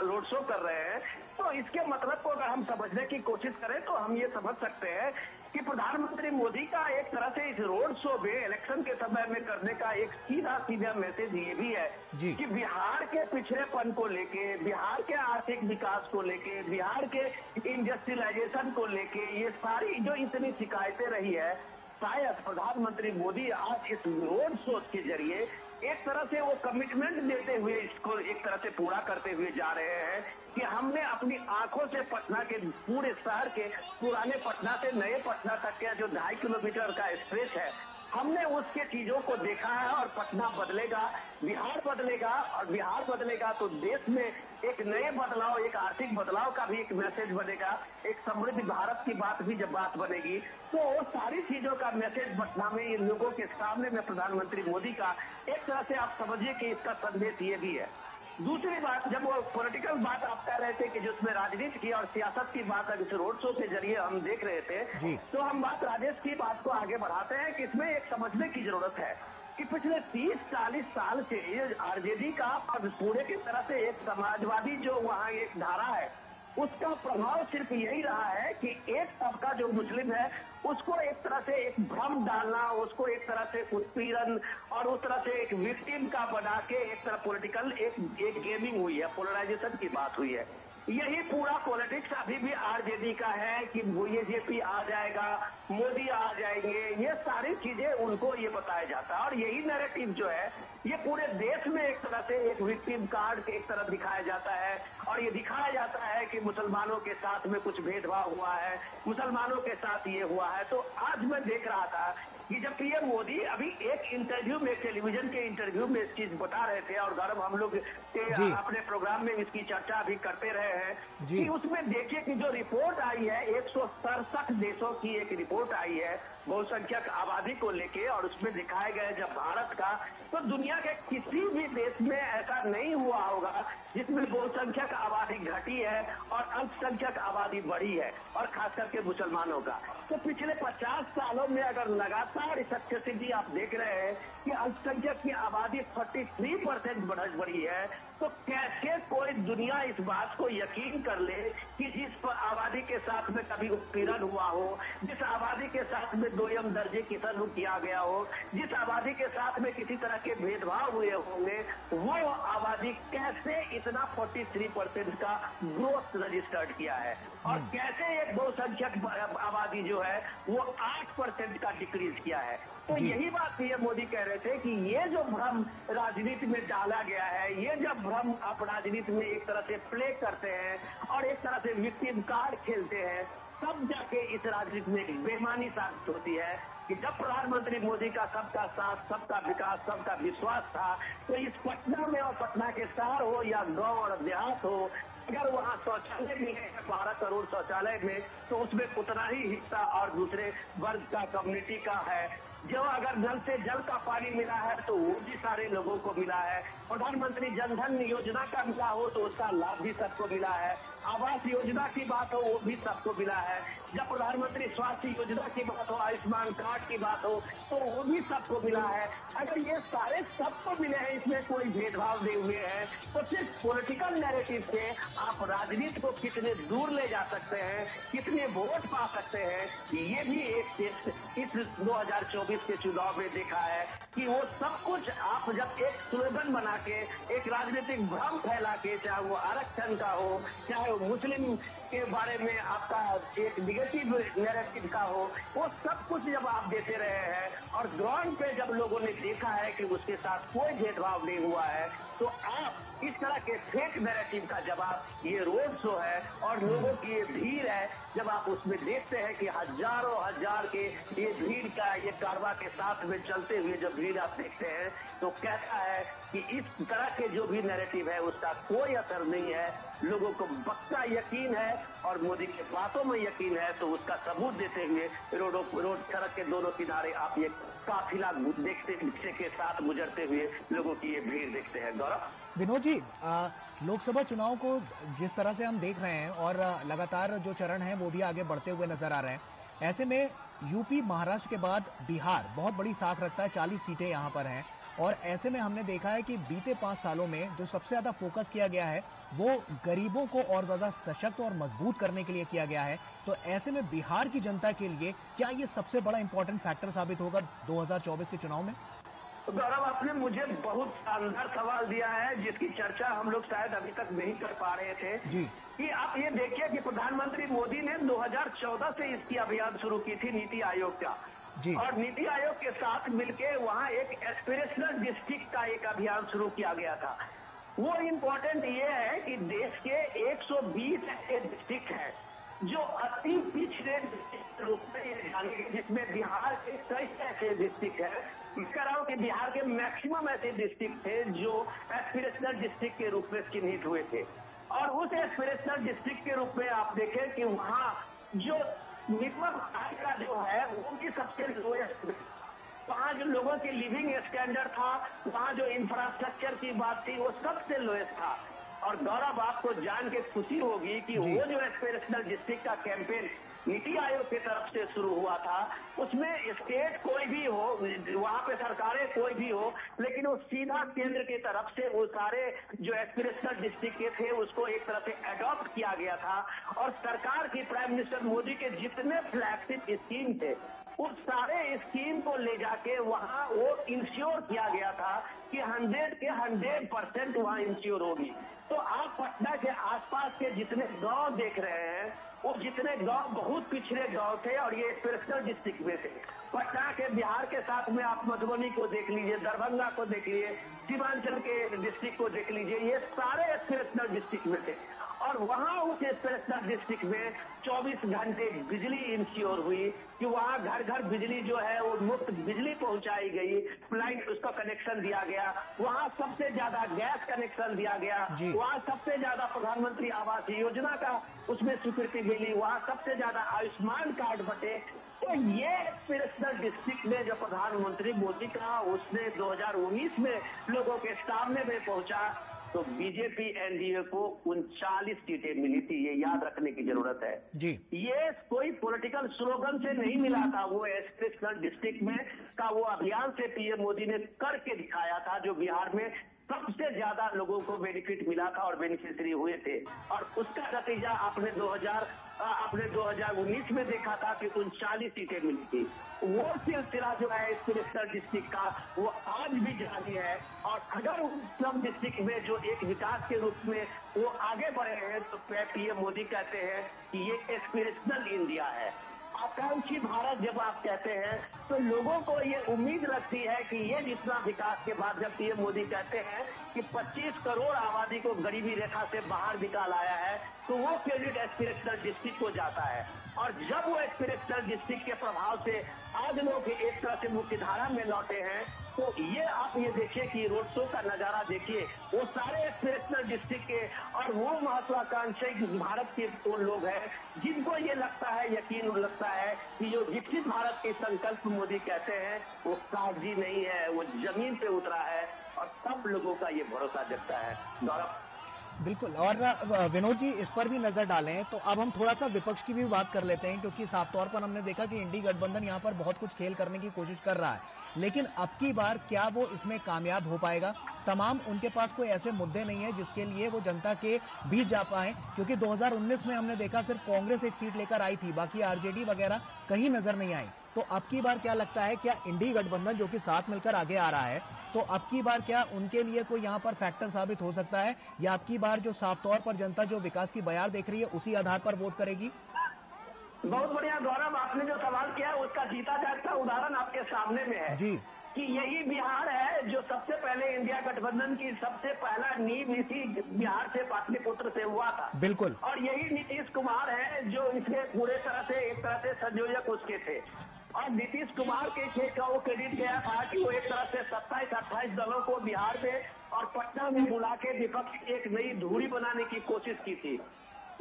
रोड शो कर रहे हैं, तो इसके मतलब को अगर हम समझने की कोशिश करें तो हम ये समझ सकते हैं कि प्रधानमंत्री मोदी का एक तरह से इस रोड शो में इलेक्शन के समय में करने का एक सीधा मैसेज ये भी है कि बिहार के पिछड़ेपन को लेके, बिहार के आर्थिक विकास को लेके, बिहार के इंडस्ट्रियलाइजेशन को लेके, ये सारी जो इतनी शिकायतें रही है, शायद प्रधानमंत्री मोदी आज इस रोड शो के जरिए एक तरह से वो कमिटमेंट देते हुए इसको एक तरह से पूरा करते हुए जा रहे हैं कि हमने अपनी आंखों से पटना के पूरे शहर के पुराने पटना से नए पटना तक के जो 2.5 किलोमीटर का स्ट्रेच है, हमने उसके चीजों को देखा है और पटना बदलेगा, बिहार बदलेगा, और बिहार बदलेगा तो देश में एक नए बदलाव, एक आर्थिक बदलाव का भी एक मैसेज बनेगा, एक समृद्ध भारत की बात भी जब बात बनेगी तो वो सारी चीजों का मैसेज पटना में इन लोगों के सामने में प्रधानमंत्री मोदी का एक तरह से आप समझिए कि इसका संदेश ये भी है। दूसरी बात, जब वो पॉलिटिकल बात आप कह रहे थे कि जिसमें राजनीति की और सियासत की बात इस रोड शो के जरिए हम देख रहे थे, तो हम बात राजेश की बात को आगे बढ़ाते हैं कि इसमें एक समझने की जरूरत है कि पिछले 30-40 साल से ये आरजेडी का पूरे की तरह से एक समाजवादी जो वहाँ एक धारा है उसका प्रभाव सिर्फ यही रहा है कि एक तबका जो मुस्लिम है उसको एक तरह से एक भ्रम डालना, उसको एक तरह से उत्पीड़न और उस तरह से एक विक्टिम का बना के एक तरह पॉलिटिकल एक गेमिंग हुई है, पोलराइजेशन की बात हुई है। यही पूरा पॉलिटिक्स अभी भी आरजेडी का है कि बीजेपी आ जाएगा, मोदी आ जाएंगे, ये सारी चीजें उनको ये बताया जाता है और यही नैरेटिव जो है ये पूरे देश में एक तरह से एक विक्टिम कार्ड एक तरह दिखाया जाता है और ये दिखाया जाता है कि मुसलमानों के साथ में कुछ भेदभाव हुआ है, मुसलमानों के साथ ये हुआ है। तो आज मैं देख रहा था कि जब पीएम मोदी अभी एक इंटरव्यू में, टेलीविजन के इंटरव्यू में इस चीज बता रहे थे और गौरव हम लोग अपने प्रोग्राम में इसकी चर्चा भी करते रहे हैं कि उसमें देखिए कि जो रिपोर्ट आई है 167 देशों की एक रिपोर्ट आई है बहुसंख्यक आबादी को लेके और उसमें दिखाया गया जब भारत का, तो दुनिया के किसी भी देश में ऐसा नहीं हुआ होगा जिसमें बहुसंख्यक आबादी घटी है और अल्पसंख्यक आबादी बढ़ी है और खास करके मुसलमानों का। तो पिछले 50 सालों में अगर लगातार सक्सेसिवली आप देख रहे हैं कि अल्पसंख्यक की आबादी 33% बढ़ी है, तो कैसे कोई दुनिया इस बात को यकीन कर ले कि जिस आबादी के साथ में कभी उत्पीड़न हुआ हो, जिस आबादी के साथ में दोयम दर्जे की सलूक किया गया हो, जिस आबादी के साथ में किसी तरह के भेदभाव हुए होंगे, वो आबादी कैसे इतना 43% का ग्रोथ रजिस्टर्ड किया है और कैसे एक बहुसंख्यक आबादी जो है वो 8% का डिक्रीज किया है। तो यही बात पीएम मोदी कह रहे थे कि ये जो भ्रम राजनीति में डाला गया है, ये जब भ्रम आप राजनीति में एक तरह से प्ले करते हैं और एक तरह से विक्टिम कार्ड खेलते हैं, तब जाके इस राजनीति में बेईमानी साबित होती है कि जब प्रधानमंत्री मोदी का सबका साथ, सबका विकास, सबका विश्वास था, तो इस पटना में और पटना के शहर हो या गांव और देहात हो, अगर वहाँ शौचालय भी है 12 करोड़ शौचालय में, तो उसमें उतना ही हिस्सा और दूसरे वर्ग का, कम्युनिटी का है। जो अगर नल से जल का पानी मिला है तो वो भी सारे लोगों को मिला है। प्रधानमंत्री जनधन योजना का मिला हो तो उसका लाभ भी सबको मिला है। आवास योजना की बात हो वो भी सबको मिला है। जब प्रधानमंत्री स्वास्थ्य योजना की बात हो, आयुष्मान कार्ड की बात हो, तो वो भी सबको मिला है। अगर ये सारे सबको मिले हैं, इसमें कोई भेदभाव नहीं हुए हैं, तो सिर्फ पॉलिटिकल नैरेटिव से आप राजनीति को कितने दूर ले जा सकते हैं, कितने वोट पा सकते हैं, ये भी एक टेस्ट इस 2024 के चुनाव में देखा है कि वो सब कुछ आप जब एक स्लोगन बना के, एक राजनीतिक भ्रम फैला के, चाहे वो आरक्षण का हो, चाहे वो मुस्लिम के बारे में आपका एक निगेटिव नैरेटिव का हो, वो सब कुछ जब आप देते रहे हैं और ग्राउंड पे जब लोगों ने देखा है कि उसके साथ कोई भेदभाव नहीं हुआ है, तो आप इस तरह के फेक नैरेटिव का जवाब ये रोड शो है और लोगों की ये भीड़ है, जब आप उसमें देखते हैं कि हजारों हजार के ये भीड़ का ये कारवा के साथ में चलते हुए जब भीड़ आप देखते हैं, तो कहता है कि इस तरह के जो भी नैरेटिव है उसका कोई असर नहीं है, लोगों को पक्का यकीन है और मोदी के बातों में यकीन है। तो उसका सबूत देते हुए रोड सड़क के दोनों किनारे आप ये काफिला देखते रिक्शे के साथ गुजरते हुए लोगों की ये भीड़ देखते हैं। गौरव, विनोद जी, लोकसभा चुनाव को जिस तरह से हम देख रहे हैं और लगातार जो चरण है वो भी आगे बढ़ते हुए नजर आ रहे हैं, ऐसे में यूपी महाराष्ट्र के बाद बिहार बहुत बड़ी साख रखता है, 40 सीटें यहाँ पर हैं और ऐसे में हमने देखा है कि बीते 5 सालों में जो सबसे ज्यादा फोकस किया गया है वो गरीबों को और ज्यादा सशक्त और मजबूत करने के लिए किया गया है। तो ऐसे में बिहार की जनता के लिए क्या ये सबसे बड़ा इंपॉर्टेंट फैक्टर साबित होगा 2024 के चुनाव में? गौरव, आपने मुझे बहुत शानदार सवाल दिया है जिसकी चर्चा हम लोग शायद अभी तक नहीं कर पा रहे थे जी। कि आप ये देखिए कि प्रधानमंत्री मोदी ने 2014 से इसकी अभियान शुरू की थी नीति आयोग का जी। और नीति आयोग के साथ मिलके वहाँ एक एस्पिरेशनल डिस्ट्रिक्ट का एक अभियान शुरू किया गया था। वो इम्पोर्टेंट ये है कि देश के 120 ऐसे डिस्ट्रिक्ट हैं जो अति पिछड़े रूप में जाने, जिसमें बिहार के कई ऐसे डिस्ट्रिक्ट है, मैं कह रहा हूँ कि बिहार के मैक्सिमम ऐसे डिस्ट्रिक्ट थे जो एस्पिरेशनल डिस्ट्रिक्ट के रूप में चिन्हित हुए थे। और उस एस्पिरेशनल डिस्ट्रिक्ट के रूप में आप देखें कि वहाँ जो मिनिमम आय का जो है वो भी सबसे लोएस्ट, वहाँ जो लोगों की लिविंग स्टैंडर्ड था, वहाँ जो इंफ्रास्ट्रक्चर की बात थी वो सबसे लोएस्ट था। और गौरव, आपको जान के खुशी होगी कि वो जो एस्पिरेशनल डिस्ट्रिक्ट का कैंपेन नीति आयोग की तरफ से शुरू हुआ था, उसमें स्टेट कोई भी हो, वहाँ पे सरकारें कोई भी हो, लेकिन वो सीधा केंद्र की तरफ से वो सारे जो एस्पिरेशनल डिस्ट्रिक्ट के थे उसको एक तरह से अडॉप्ट किया गया था। और सरकार की, प्राइम मिनिस्टर मोदी के जितने फ्लैगशिप स्कीम थे उस सारे स्कीम को ले जाके वहाँ वो इंश्योर किया गया था कि 100 के 100% वहाँ इंश्योर होगी। तो आप पटना के आसपास के जितने गांव देख रहे हैं वो जितने गांव बहुत पिछड़े गांव थे और ये एस्पिरेशनल डिस्ट्रिक्ट में थे। पटना के बिहार के साथ में आप मधुबनी को देख लीजिए, दरभंगा को देख लीजिए, सीमांचल के डिस्ट्रिक्ट को देख लीजिए, ये सारे एस्पिरेशनल डिस्ट्रिक्ट में थे। और वहाँ उस एस्पिरेशनल डिस्ट्रिक्ट में 24 घंटे बिजली इंश्योर हुई कि वहाँ घर घर बिजली जो है वो मुफ्त बिजली पहुंचाई गई, लाइन उसका कनेक्शन दिया गया, वहाँ सबसे ज्यादा गैस कनेक्शन दिया गया, वहाँ सबसे ज्यादा प्रधानमंत्री आवास योजना का उसमें स्वीकृति मिली, वहाँ सबसे ज्यादा आयुष्मान कार्ड बटे। तो ये एस्पिरेशनल डिस्ट्रिक्ट में जो प्रधानमंत्री मोदी का उसने 2019 में लोगों के सामने में पहुंचा तो बीजेपी एनडीए को 39 सीटें मिली थी, ये याद रखने की जरूरत है जी। ये कोई पॉलिटिकल स्लोगन से नहीं मिला था, वो एस्पिरेशनल डिस्ट्रिक्ट में का वो अभियान से पीएम मोदी ने करके दिखाया था, जो बिहार में सबसे ज्यादा लोगों को बेनिफिट मिला था और बेनिफिशियरी हुए थे। और उसका नतीजा आपने 2019 में देखा था कि 39 सीटें मिली थी। वो सिलसिला जो है एस्पिरेशनल डिस्ट्रिक्ट का वो आज भी जारी है। और अगर उस सब डिस्ट्रिक्ट में जो एक विकास के रूप में वो आगे बढ़े हैं तो पीएम मोदी कहते हैं कि ये एस्पिरेशनल इंडिया है, आकांक्षी भारत जब आप कहते हैं तो लोगों को ये उम्मीद लगती है कि ये जितना विकास के बाद जब पीएम मोदी कहते हैं कि 25 करोड़ आबादी को गरीबी रेखा से बाहर निकाल आया है तो वो क्रेडिट एस्पिरेशनल डिस्ट्रिक्ट को जाता है। और जब वो एस्पिरेशनल डिस्ट्रिक्ट के प्रभाव से आज लोग एक तरह से मुख्यधारा में लौटे हैं तो ये आप ये देखिए कि रोड शो का नजारा देखिए, वो सारे एस्पिरेशनल डिस्ट्रिक्ट के और वो महत्वाकांक्षी भारत के वो लोग हैं जिनको ये लगता है, यकीन लगता है कि जो विकसित भारत के संकल्प मोदी कहते हैं वो कागजी नहीं है, वो जमीन पे उतरा है और सब लोगों का ये भरोसा जगता है। गौरव, बिल्कुल। और विनोद जी इस पर भी नजर डालें तो अब हम थोड़ा सा विपक्ष की भी बात कर लेते हैं, क्योंकि साफ तौर पर हमने देखा कि इंडी गठबंधन यहाँ पर बहुत कुछ खेल करने की कोशिश कर रहा है, लेकिन अब की बार क्या वो इसमें कामयाब हो पाएगा? तमाम उनके पास कोई ऐसे मुद्दे नहीं है जिसके लिए वो जनता के बीच जा पाए, क्योंकि 2019 में हमने देखा सिर्फ कांग्रेस एक सीट लेकर आई थी, बाकी आरजेडी वगैरह कहीं नजर नहीं आई। तो अब की बार क्या लगता है, क्या इंडी गठबंधन जो कि साथ मिलकर आगे आ रहा है तो अब की बार क्या उनके लिए कोई यहाँ पर फैक्टर साबित हो सकता है, या अब की बार जो साफ तौर पर जनता जो विकास की बयार देख रही है उसी आधार पर वोट करेगी? बहुत बढ़िया गौरव, आपने जो सवाल किया उसका जीता जागता उदाहरण आपके सामने में है जी, कि यही बिहार है जो सबसे पहले इंडिया गठबंधन की सबसे पहला नींव इसी बिहार से पाटलिपुत्र से हुआ था। बिल्कुल। और यही नीतीश कुमार है जो इसके पूरे तरह से एक तरह से संयोजक उसके थे। और नीतीश कुमार के खेत का वो क्रेडिट गया था कि वो एक तरह से 27-28 दलों को बिहार में और पटना में बुला के विपक्ष की एक नई धुरी बनाने की कोशिश की थी।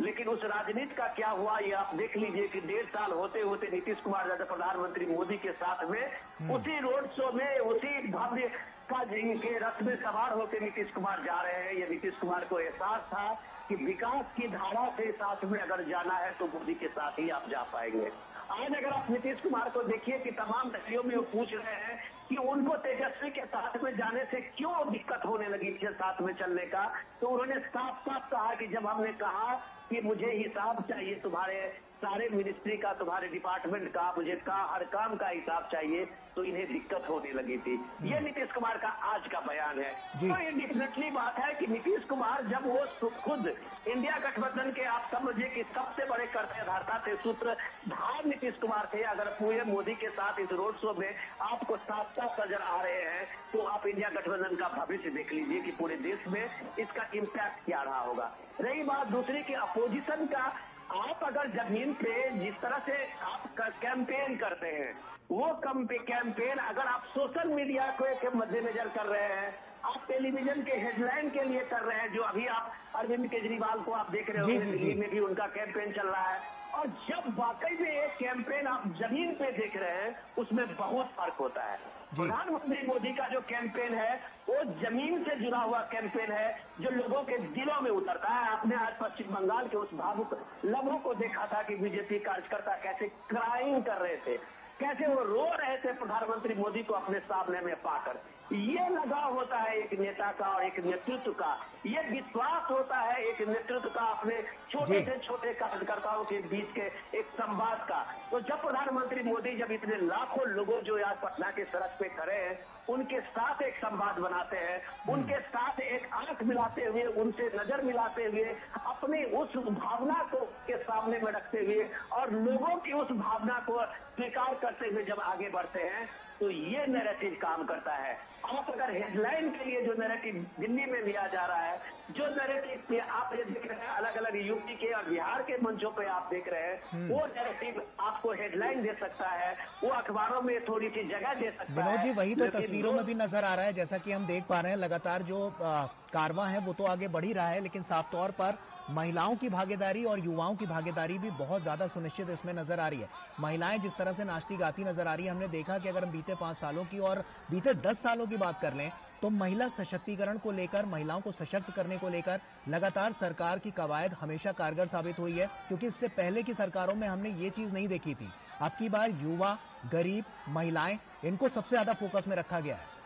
लेकिन उस राजनीति का क्या हुआ ये आप देख लीजिए कि 1.5 साल होते होते नीतीश कुमार जैसे प्रधानमंत्री मोदी के साथ में उसी रोड शो में उसी भव्य का जिनके रथ में सवार होकर नीतीश कुमार जा रहे हैं। ये नीतीश कुमार को एहसास था कि विकास की धारा के साथ में अगर जाना है तो मोदी के साथ ही आप जा पाएंगे। आज अगर आप नीतीश कुमार को देखिए कि तमाम रैलियों में वो पूछ रहे हैं कि उनको तेजस्वी के साथ में जाने से क्यों दिक्कत होने लगी थी साथ में चलने का, तो उन्होंने साफ साफ कहा कि जब हमने कहा कि मुझे हिसाब चाहिए तुम्हारे सारे मिनिस्ट्री का, तुम्हारे डिपार्टमेंट का, मुझे हर काम का हिसाब चाहिए, तो इन्हें दिक्कत होने लगी थी। ये नीतीश कुमार का आज का बयान है। तो ये डेफिनेटली बात है कि नीतीश कुमार जब वो खुद इंडिया गठबंधन के आप समझिए कि सबसे बड़े कर्तव्यधारता थे, सूत्रधार नीतीश कुमार थे। अगर पूरे मोदी के साथ इस रोड शो में आपको साफ साफ नजर आ रहे हैं तो आप इंडिया गठबंधन का भविष्य देख लीजिए कि पूरे देश में इसका इम्पैक्ट क्या रहा होगा। रही बात दूसरी की अपोजिशन का, आप अगर जमीन पे जिस तरह से आप कैंपेन करते हैं, वो कैंपेन अगर आप सोशल मीडिया को के मद्देनजर कर रहे हैं, आप टेलीविजन के हेडलाइन के लिए कर रहे हैं, जो अभी आप अरविंद केजरीवाल को आप देख रहे हो, दिल्ली में भी उनका कैंपेन चल रहा है। और जब वाकई में एक कैंपेन आप जमीन पे देख रहे हैं, उसमें बहुत फर्क होता है। प्रधानमंत्री मोदी का जो कैंपेन है वो जमीन से जुड़ा हुआ कैंपेन है, जो लोगों के दिलों में उतरता है। आपने आज पश्चिम बंगाल के उस भावुक लम्हों को देखा था कि बीजेपी कार्यकर्ता कैसे क्राइम कर रहे थे, कैसे वो रो रहे थे प्रधानमंत्री मोदी को अपने सामने में पाकर। ये लगाव होता है एक नेता का और एक नेतृत्व का, ये विश्वास होता है एक नेतृत्व का अपने छोटे से छोटे कार्यकर्ताओं के बीच के एक संवाद का। तो जब प्रधानमंत्री मोदी जब इतने लाखों लोगों जो आज पटना के सड़क पे खड़े हैं, उनके साथ एक संवाद बनाते हैं, उनके साथ एक आंख मिलाते हुए, उनसे नजर मिलाते हुए, अपनी उस भावना को के सामने में रखते हुए और लोगों की उस भावना को स्वीकार करते हुए जब आगे बढ़ते हैं, तो ये नैरेटिव काम करता है। आप अगर हेडलाइन के लिए जो नैरेटिव दिल्ली में लिया जा रहा है, जो नैरेटिव पे आप ये देख रहे हैं अलग अलग यूपी के और बिहार के मंचों पे आप देख रहे हैं, वो नैरेटिव आपको हेडलाइन दे सकता है, वो अखबारों में थोड़ी सी जगह दे सकता है। विनोद जी, वही तो तस्वीरों में भी नजर आ रहा है, जैसा कि हम देख पा रहे हैं लगातार जो कारवां है वो तो आगे बढ़ ही रहा है, लेकिन साफ तौर पर महिलाओं की भागीदारी और युवाओं की भागीदारी भी बहुत ज्यादा सुनिश्चित इसमें नजर आ रही है। महिलाएं जिस तरह से नाचती गाती नजर आ रही है, हमने देखा कि अगर हम बीते 5 सालों की और बीते 10 सालों की बात कर लें तो महिला सशक्तिकरण को लेकर, महिलाओं को सशक्त करने को लेकर लगातार सरकार की कवायद हमेशा कारगर साबित हुई है, क्योंकि इससे पहले की सरकारों में हमने ये चीज नहीं देखी थी। अब की बार युवा, गरीब, महिलाएं, इनको सबसे ज्यादा फोकस में रखा गया है।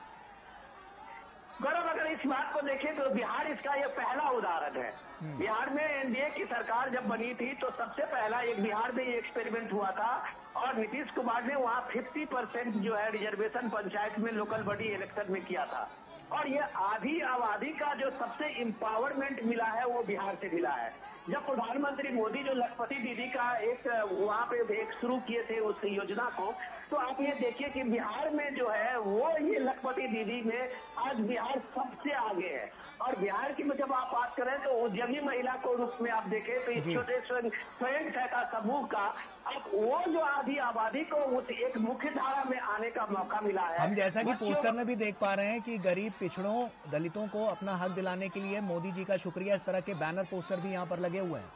गौरव, अगर इस बात को देखें तो बिहार इसका ये पहला उदाहरण है। बिहार में एनडीए की सरकार जब बनी थी तो सबसे पहला एक बिहार में ये एक्सपेरिमेंट हुआ था और नीतीश कुमार ने वहाँ 50% जो है रिजर्वेशन पंचायत में लोकल बॉडी इलेक्शन में किया था। और ये आधी आबादी का जो सबसे एम्पावरमेंट मिला है वो बिहार से मिला है। जब प्रधानमंत्री मोदी जो लखपति दीदी का एक वहाँ पे एक शुरू किए थे उस योजना को, तो आप ये देखिए कि बिहार में जो है वो ये लखपति दीदी में आज बिहार सबसे आगे है। और बिहार की जब आप बात करें तो उद्यमी महिला को रूप में आप देखें तो इस छोटे स्वयं सहायता समूह का अब वो जो आधी आबादी को उस एक मुख्य धारा में आने का मौका मिला है। हम जैसा कि पोस्टर में भी देख पा रहे हैं कि गरीब, पिछड़ों, दलितों को अपना हक दिलाने के लिए मोदी जी का शुक्रिया, इस तरह के बैनर पोस्टर भी यहाँ पर लगे हुए हैं।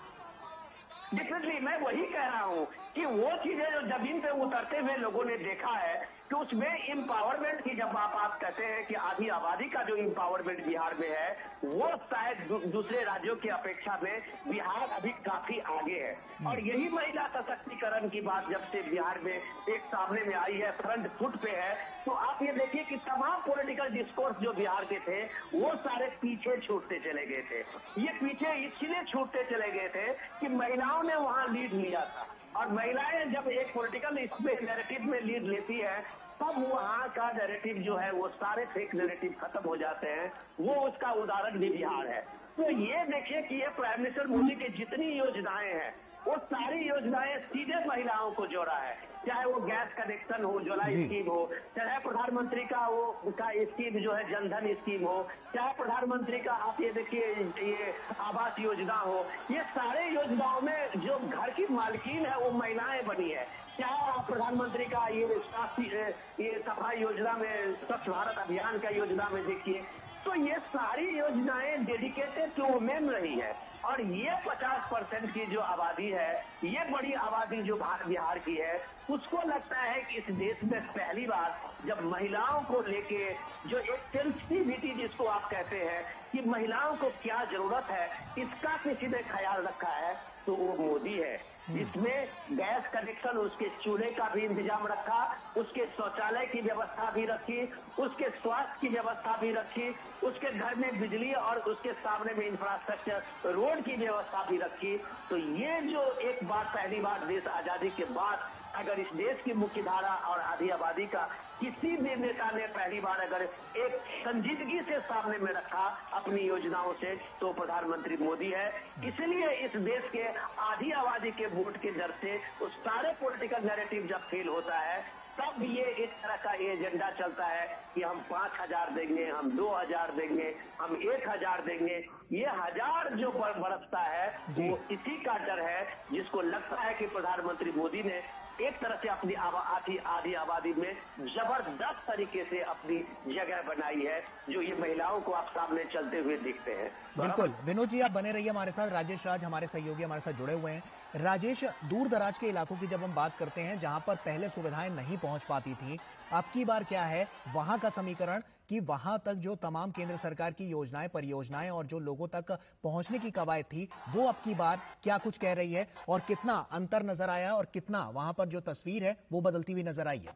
डेफिनेटली मैं वही कह रहा हूँ कि वो चीजें जो जमीन पे उतरते हुए लोगों ने देखा है कि उसमें एम्पावरमेंट की जब आप कहते हैं कि आधी आबादी का जो एम्पावरमेंट बिहार में है वो शायद दूसरे राज्यों की अपेक्षा में बिहार अभी काफी आगे है। और यही महिला सशक्तिकरण की बात जब से बिहार में एक सामने में आई है, फ्रंट फुट पे है, तो आप ये देखिए कि तमाम पॉलिटिकल डिस्कोर्स जो बिहार के थे वो सारे पीछे छूटते चले गए थे। ये पीछे इसलिए छूटते चले गए थे कि महिलाओं ने वहाँ लीड लिया था, और महिलाएं जब एक पॉलिटिकल इसमें नैरेटिव में लीड लेती है तब वहाँ का नैरेटिव जो है वो सारे फेक नैरेटिव खत्म हो जाते हैं। वो उसका उदाहरण भी बिहार है। तो ये देखिए कि ये प्राइम मिनिस्टर मोदी की जितनी योजनाएं हैं वो सारी योजनाएं सीधे महिलाओं को जोड़ा है, चाहे वो गैस कनेक्शन हो, उज्ज्वला स्कीम हो, चाहे प्रधानमंत्री का वो का स्कीम जो है जनधन स्कीम हो, चाहे प्रधानमंत्री का आप ये देखिए ये आवास योजना हो, ये सारे योजनाओं में जो घर की मालकिन है वो महिलाएं बनी है। चाहे आप प्रधानमंत्री का ये सफाई योजना में, स्वच्छ भारत अभियान का योजना में देखिए, तो ये सारी योजनाएं डेडिकेटेड टू वुमेन रही है। और ये 50% की जो आबादी है, ये बड़ी आबादी जो बिहार की है, उसको लगता है कि इस देश में पहली बार जब महिलाओं को लेके जो एक सेंसिटिविटी जिसको आप कहते हैं कि महिलाओं को क्या जरूरत है, इसका किसी ने ख्याल रखा है तो वो मोदी है। इसमें गैस कनेक्शन, उसके चूल्हे का भी इंतजाम रखा, उसके शौचालय की व्यवस्था भी रखी, उसके स्वास्थ्य की व्यवस्था भी रखी, उसके घर में बिजली और उसके सामने में इंफ्रास्ट्रक्चर रोड की व्यवस्था भी रखी। तो ये जो एक बार पहली बार देश आजादी के बाद अगर इस देश की मुख्य धारा और आधी आबादी का किसी भी नेता ने पहली बार अगर एक संजीदगी से सामने में रखा अपनी योजनाओं से, तो प्रधानमंत्री मोदी है। इसलिए इस देश के आधी आबादी के वोट के दर से उस सारे पॉलिटिकल नैरेटिव जब फेल होता है तब ये एक तरह का एजेंडा चलता है कि हम 5,000 देंगे, हम 2,000 देंगे, हम 1,000 देंगे। ये 1000 जो बरसता है वो इसी का डर है, जिसको लगता है कि प्रधानमंत्री मोदी ने एक तरह से अपनी आधी आबादी में जबरदस्त तरीके से अपनी जगह बनाई है, जो ये महिलाओं को आप सामने चलते हुए दिखते हैं। बिल्कुल विनोद जी, आप बने रहिए हमारे साथ। राजेश राज हमारे सहयोगी हमारे साथ जुड़े हुए हैं। राजेश, दूर दराज के इलाकों की जब हम बात करते हैं जहां पर पहले सुविधाएं नहीं पहुंच पाती थी, अब की बार क्या है वहां का समीकरण कि वहां तक जो तमाम केंद्र सरकार की योजनाएं, परियोजनाएं और जो लोगों तक पहुंचने की कवायद थी, वो अब की बार क्या कुछ कह रही है और कितना अंतर नजर आया और कितना वहां पर जो तस्वीर है वो बदलती हुई नजर आई है?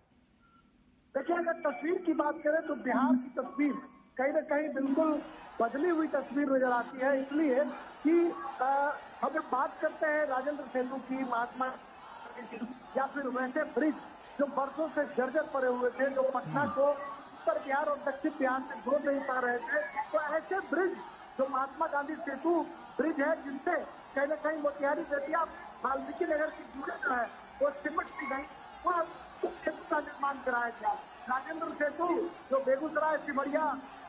देखिए, अगर तस्वीर की बात करें तो बिहार की तस्वीर कहीं ना कहीं बिल्कुल बदली हुई तस्वीर नजर आती है, इसलिए कि हम जब बात करते हैं राजेंद्र सेतु की, महात्मा या फिर वैसे ब्रिज जो बरसों से जर्जर पड़े हुए थे, जो पटना को उत्तर बिहार और दक्षिण बिहार से जोड़ नहीं पा रहे थे, तो ऐसे ब्रिज जो महात्मा गांधी सेतु ब्रिज है, जिससे कहीं ना कहीं मोतिहारी बेतिया वाल्मीकि नगर की दूरी जो है वो सिमट दी गई, वो सेतु का निर्माण कराया गया। राजेंद्र सेतु जो बेगूसराय, सिमरिया,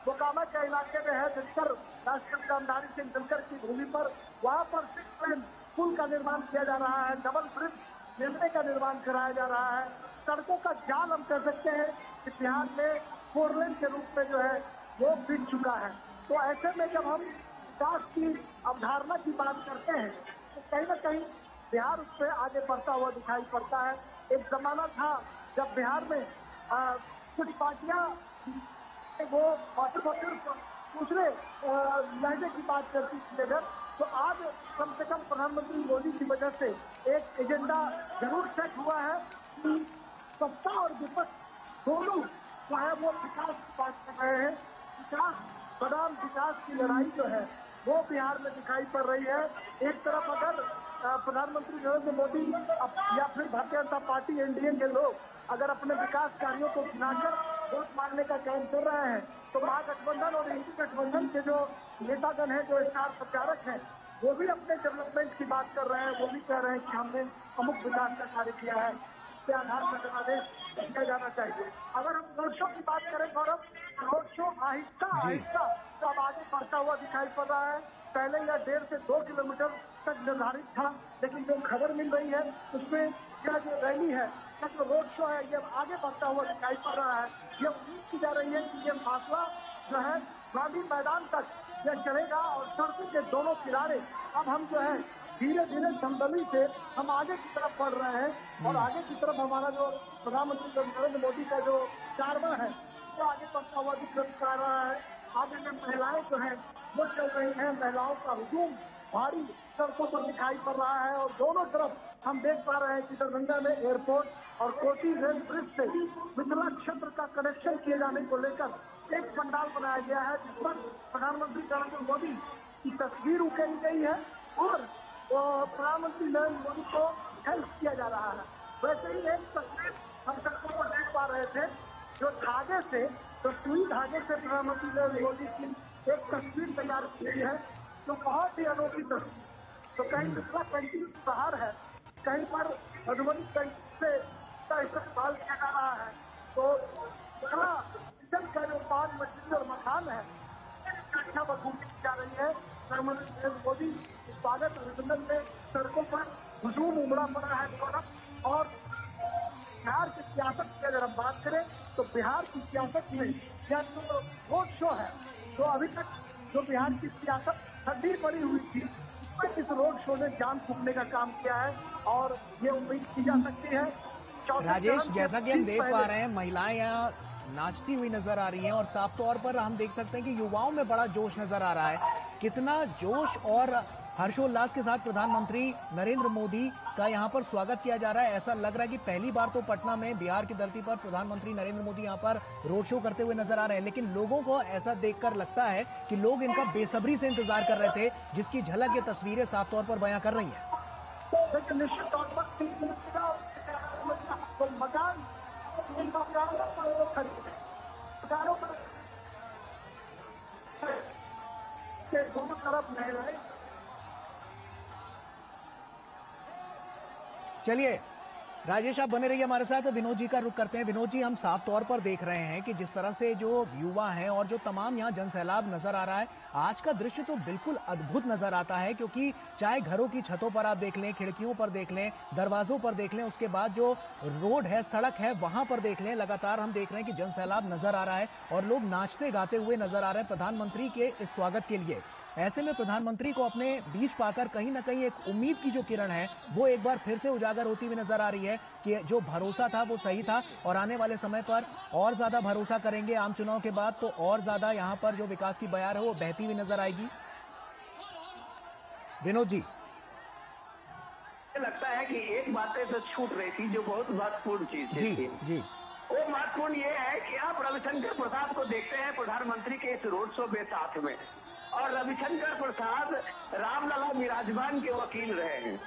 मोकामा के इलाके में है, जिसपर राष्ट्रपति रामधारी सिंह दिनकर की भूमि पर, वहां पर 6 लेन पुल का निर्माण किया जा रहा है, डबल ब्रिज रेलवे का निर्माण कराया जा रहा है। सड़कों का जाल हम कह सकते हैं कि बिहार में 4 लेन के रूप में जो है वो बिक चुका है। तो ऐसे में जब हम विकास की अवधारणा की बात करते हैं तो कहीं ना कहीं बिहार उससे आगे बढ़ता हुआ दिखाई पड़ता है। एक जमाना था जब बिहार में कुछ पार्टियां वो सिर्फ दूसरे लहजे की बात करती थी, तो आज कम से कम प्रधानमंत्री मोदी की वजह से एक एजेंडा जरूर सेट हुआ है कि सत्ता और विपक्ष दोनों जो है वो विकास की बात कर रहे हैं। विकास बनाम विकास की लड़ाई जो है वो बिहार में दिखाई पड़ रही है। एक तरफ अगर प्रधानमंत्री नरेंद्र मोदी या फिर भारतीय जनता पार्टी, एनडीए के लोग अगर अपने विकास कार्यों को गिनाकर वोट मांगने का काम कर रहे हैं, तो महागठबंधन और इंडी गठबंधन के जो नेतागण हैं, जो स्टार प्रचारक हैं, वो भी अपने डेवलपमेंट की बात कर रहे हैं। वो भी कह रहे हैं कि हमने अमुक विकास का कार्य किया है, इसके आधार पर जनादेश किया जाना चाहिए। अगर हम रोड शो की बात करें गौरव, रोड शो आहिस्ता आहिस्ता अब आगे बढ़ता हुआ दिखाई पड़ रहा है। पहले यह 1.5 से 2 किलोमीटर तक निर्धारित था, लेकिन जो खबर मिल रही है उसमें यह जो रैली है, यह जो रोड शो है, यह आगे बढ़ता हुआ दिखाई पड़ रहा है। यह उम्मीद की जा रही है कि यह फासला जो है गांधी मैदान तक यह चलेगा और सड़कों के दोनों किनारे अब हम जो है धीरे धीरे दमदमी से हम आगे की तरफ बढ़ रहे हैं और आगे की तरफ हमारा जो प्रधानमंत्री नरेंद्र मोदी का जो कारवा है वो आगे बढ़ता हुआ दिखा रहा है। आगे में महिलाएं जो है वो चल रही हैं, महिलाओं का हुजूम भारी सड़कों पर दिखाई पड़ रहा है और दोनों तरफ हम देख पा रहे हैं कि दरभंगा में एयरपोर्ट और कोसी रेल ब्रिज से मिथिला क्षेत्र का कनेक्शन किए जाने को लेकर एक पंडाल बनाया गया है, जिस पर प्रधानमंत्री नरेंद्र मोदी की तस्वीर उकेरी गई है और प्रधानमंत्री नरेंद्र मोदी को हेल्प किया जा रहा है। वैसे ही एक तस्वीर हम सड़कों पर देख पा रहे थे, जो धागे से, जो सुई धागे से प्रधानमंत्री नरेंद्र मोदी की एक तस्वीर तैयार की गई है, जो बहुत ही अनोखी तस्वीर। तो कहीं मिथिला पेंटिंग बाहर है, कहीं पर मधुबनी पेंटिंग से इसका इस्तेमाल किया जा रहा है। तो बड़ा किचन का जो पान मछली और मखान है, अच्छा बखूबी की जा रही है। प्रधानमंत्री नरेंद्र मोदी स्वागत अभिनंदन में सड़कों पर हुजूम उमड़ा पड़ा है गौरव। और बिहार की सियासत की अगर हम बात करें तो बिहार की सियासत में यह जो रोड शो है, तो अभी तक जो बिहार की सियासत ठंडी पड़ी हुई थी, उसमें इस रोड शो ने जान फूकने का काम किया है और ये उम्मीद की जा सकती है। राजेश, जैसा कि हम देख पा रहे हैं महिलाएं यहाँ नाचती हुई नजर आ रही हैं और साफ तौर पर हम देख सकते हैं कि युवाओं में बड़ा जोश नजर आ रहा है। कितना जोश और हर्षोल्लास के साथ प्रधानमंत्री नरेंद्र मोदी का यहाँ पर स्वागत किया जा रहा है। ऐसा लग रहा है कि पहली बार तो पटना में बिहार की धरती पर प्रधानमंत्री नरेंद्र मोदी यहाँ पर रोड शो करते हुए नजर आ रहे हैं, लेकिन लोगों को ऐसा देखकर लगता है कि लोग इनका बेसब्री से इंतजार कर रहे थे, जिसकी झलक ये तस्वीरें साफ तौर पर बयां कर रही हैं। निश्चित तौर पर तो मकान दोनों तरफ चलिए राजेश, आप बने रहिए हमारे साथ। विनोद जी का रुख करते हैं। विनोद जी, हम साफ तौर पर देख रहे हैं कि जिस तरह से जो युवा हैं और जो तमाम यहाँ जनसैलाब नजर आ रहा है, आज का दृश्य तो बिल्कुल अद्भुत नजर आता है, क्योंकि चाहे घरों की छतों पर आप देख लें, खिड़कियों पर देख लें, दरवाजों पर देख लें, उसके बाद जो रोड है, सड़क है, वहां पर देख लें, लगातार हम देख रहे हैं कि जनसैलाब नजर आ रहा है और लोग नाचते गाते हुए नजर आ रहे हैं प्रधानमंत्री के इस स्वागत के लिए। ऐसे में प्रधानमंत्री को अपने बीच पाकर कहीं ना कहीं एक उम्मीद की जो किरण है वो एक बार फिर से उजागर होती हुई नजर आ रही है कि जो भरोसा था वो सही था और आने वाले समय पर और ज्यादा भरोसा करेंगे। आम चुनाव के बाद तो और ज्यादा यहाँ पर जो विकास की बयार है वो बहती हुई नजर आएगी। विनोद जी, लगता है कि एक बातें तो छूट रही थी जो बहुत महत्वपूर्ण चीज जी थी। जी वो महत्वपूर्ण ये है कि आप रविशंकर प्रसाद को देखते हैं प्रधानमंत्री के इस रोड शो में साथ में, और रविशंकर प्रसाद रामलला विराजमान के वकील रहे हैं।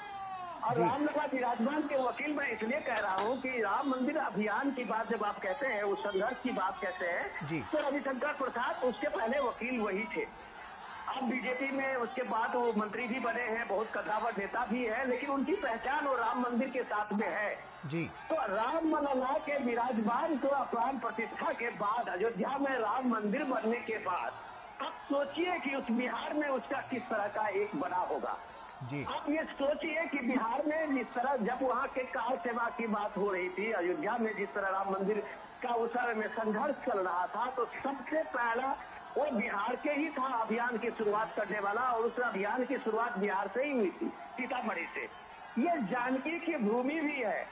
और रामलला विराजमान के वकील मैं इसलिए कह रहा हूँ कि राम मंदिर अभियान की बात जब आप कहते हैं, उस संघर्ष की बात कहते हैं, तो रविशंकर प्रसाद उसके पहले वकील वही थे। अब बीजेपी में उसके बाद वो मंत्री भी बने हैं, बहुत कद्दावर नेता भी है, लेकिन उनकी पहचान वो राम मंदिर के साथ में है जी। तो रामलला के विराजमान को प्राण प्रतिष्ठा के बाद, अयोध्या में राम मंदिर बनने के बाद, अब सोचिए कि उस बिहार में उसका किस तरह का एक बना होगा। जी। आप ये सोचिए कि बिहार में जिस तरह जब वहाँ के कार सेवा की बात हो रही थी, अयोध्या में जिस तरह राम मंदिर का उस समय में संघर्ष चल रहा था, तो सबसे पहला वो बिहार के ही था अभियान की शुरुआत करने वाला, और उस अभियान की शुरुआत बिहार से ही हुई थी, सीतामढ़ी से। ये जानकी की भूमि भी है,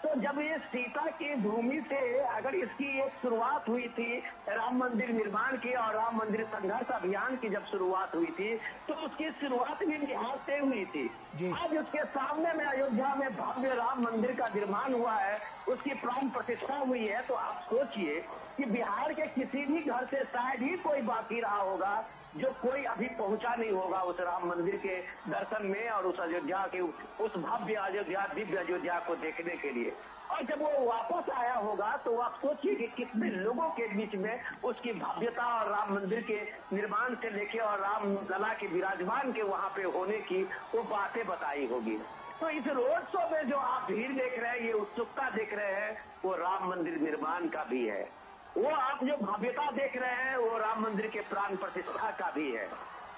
तो जब ये सीता की भूमि से अगर इसकी एक शुरुआत हुई थी राम मंदिर निर्माण की और राम मंदिर संघर्ष अभियान की जब शुरुआत हुई थी, तो उसकी शुरुआत भी बिहार से हुई थी। आज उसके सामने में अयोध्या में भव्य राम मंदिर का निर्माण हुआ है, उसकी प्राण प्रतिष्ठा हुई है, तो आप सोचिए कि बिहार के किसी भी घर से शायद ही कोई बाकी रहा होगा जो कोई अभी पहुंचा नहीं होगा उस राम मंदिर के दर्शन में और उस अयोध्या के उस भव्य अयोध्या, दिव्य अयोध्या को देखने के लिए। और जब वो वापस आया होगा तो आप सोचिए कि कितने लोगों के बीच में उसकी भव्यता और राम मंदिर के निर्माण से लेके और राम लला के विराजमान के वहां पे होने की वो बातें बताई होगी। तो इस रोड शो में जो आप भीड़ देख रहे हैं, ये उत्सुकता देख रहे हैं, वो राम मंदिर निर्माण का भी है। वो आप जो भव्यता देख रहे हैं वो राम मंदिर के प्राण प्रतिष्ठा का भी है।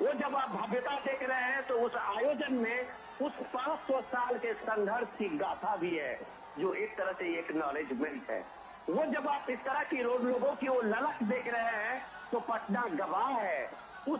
वो जब आप भव्यता देख रहे हैं तो उस आयोजन में उस 500 साल के संघर्ष की गाथा भी है, जो एक तरह से एक नॉलेजमेंट है। वो जब आप इस तरह की लोगों की वो ललक देख रहे हैं तो पटना गवाह है उस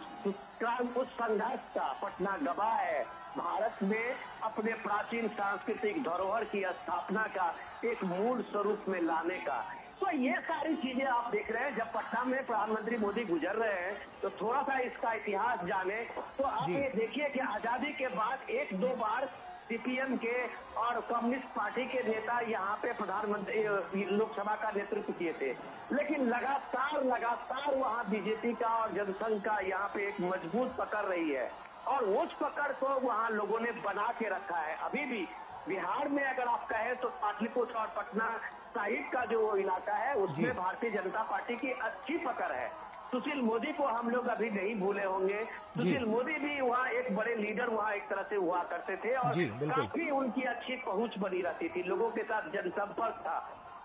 संघर्ष का। पटना गवाह है भारत में अपने प्राचीन सांस्कृतिक धरोहर की स्थापना का एक मूल स्वरूप में लाने का। तो ये सारी चीजें आप देख रहे हैं। जब पटना में प्रधानमंत्री मोदी गुजर रहे हैं तो थोड़ा सा इसका इतिहास जाने तो आप ये देखिए कि आजादी के बाद एक दो बार सीपीएम के और कम्युनिस्ट पार्टी के नेता यहाँ पे प्रधानमंत्री लोकसभा का नेतृत्व किए थे, लेकिन लगातार वहाँ बीजेपी का और जनसंघ का यहाँ पे एक मजबूत पकड़ रही है, और उस पकड़ को वहाँ लोगों ने बना के रखा है। अभी भी बिहार में अगर आप कहें तो पाटलिपुत्र और पटना साहिब का जो इलाका है उसमें भारतीय जनता पार्टी की अच्छी पकड़ है। सुशील मोदी को हम लोग अभी नहीं भूले होंगे। सुशील मोदी भी वहाँ एक बड़े लीडर वहाँ एक तरह से हुआ करते थे और काफी उनकी अच्छी पहुंच बनी रहती थी, लोगों के साथ जनसंपर्क था।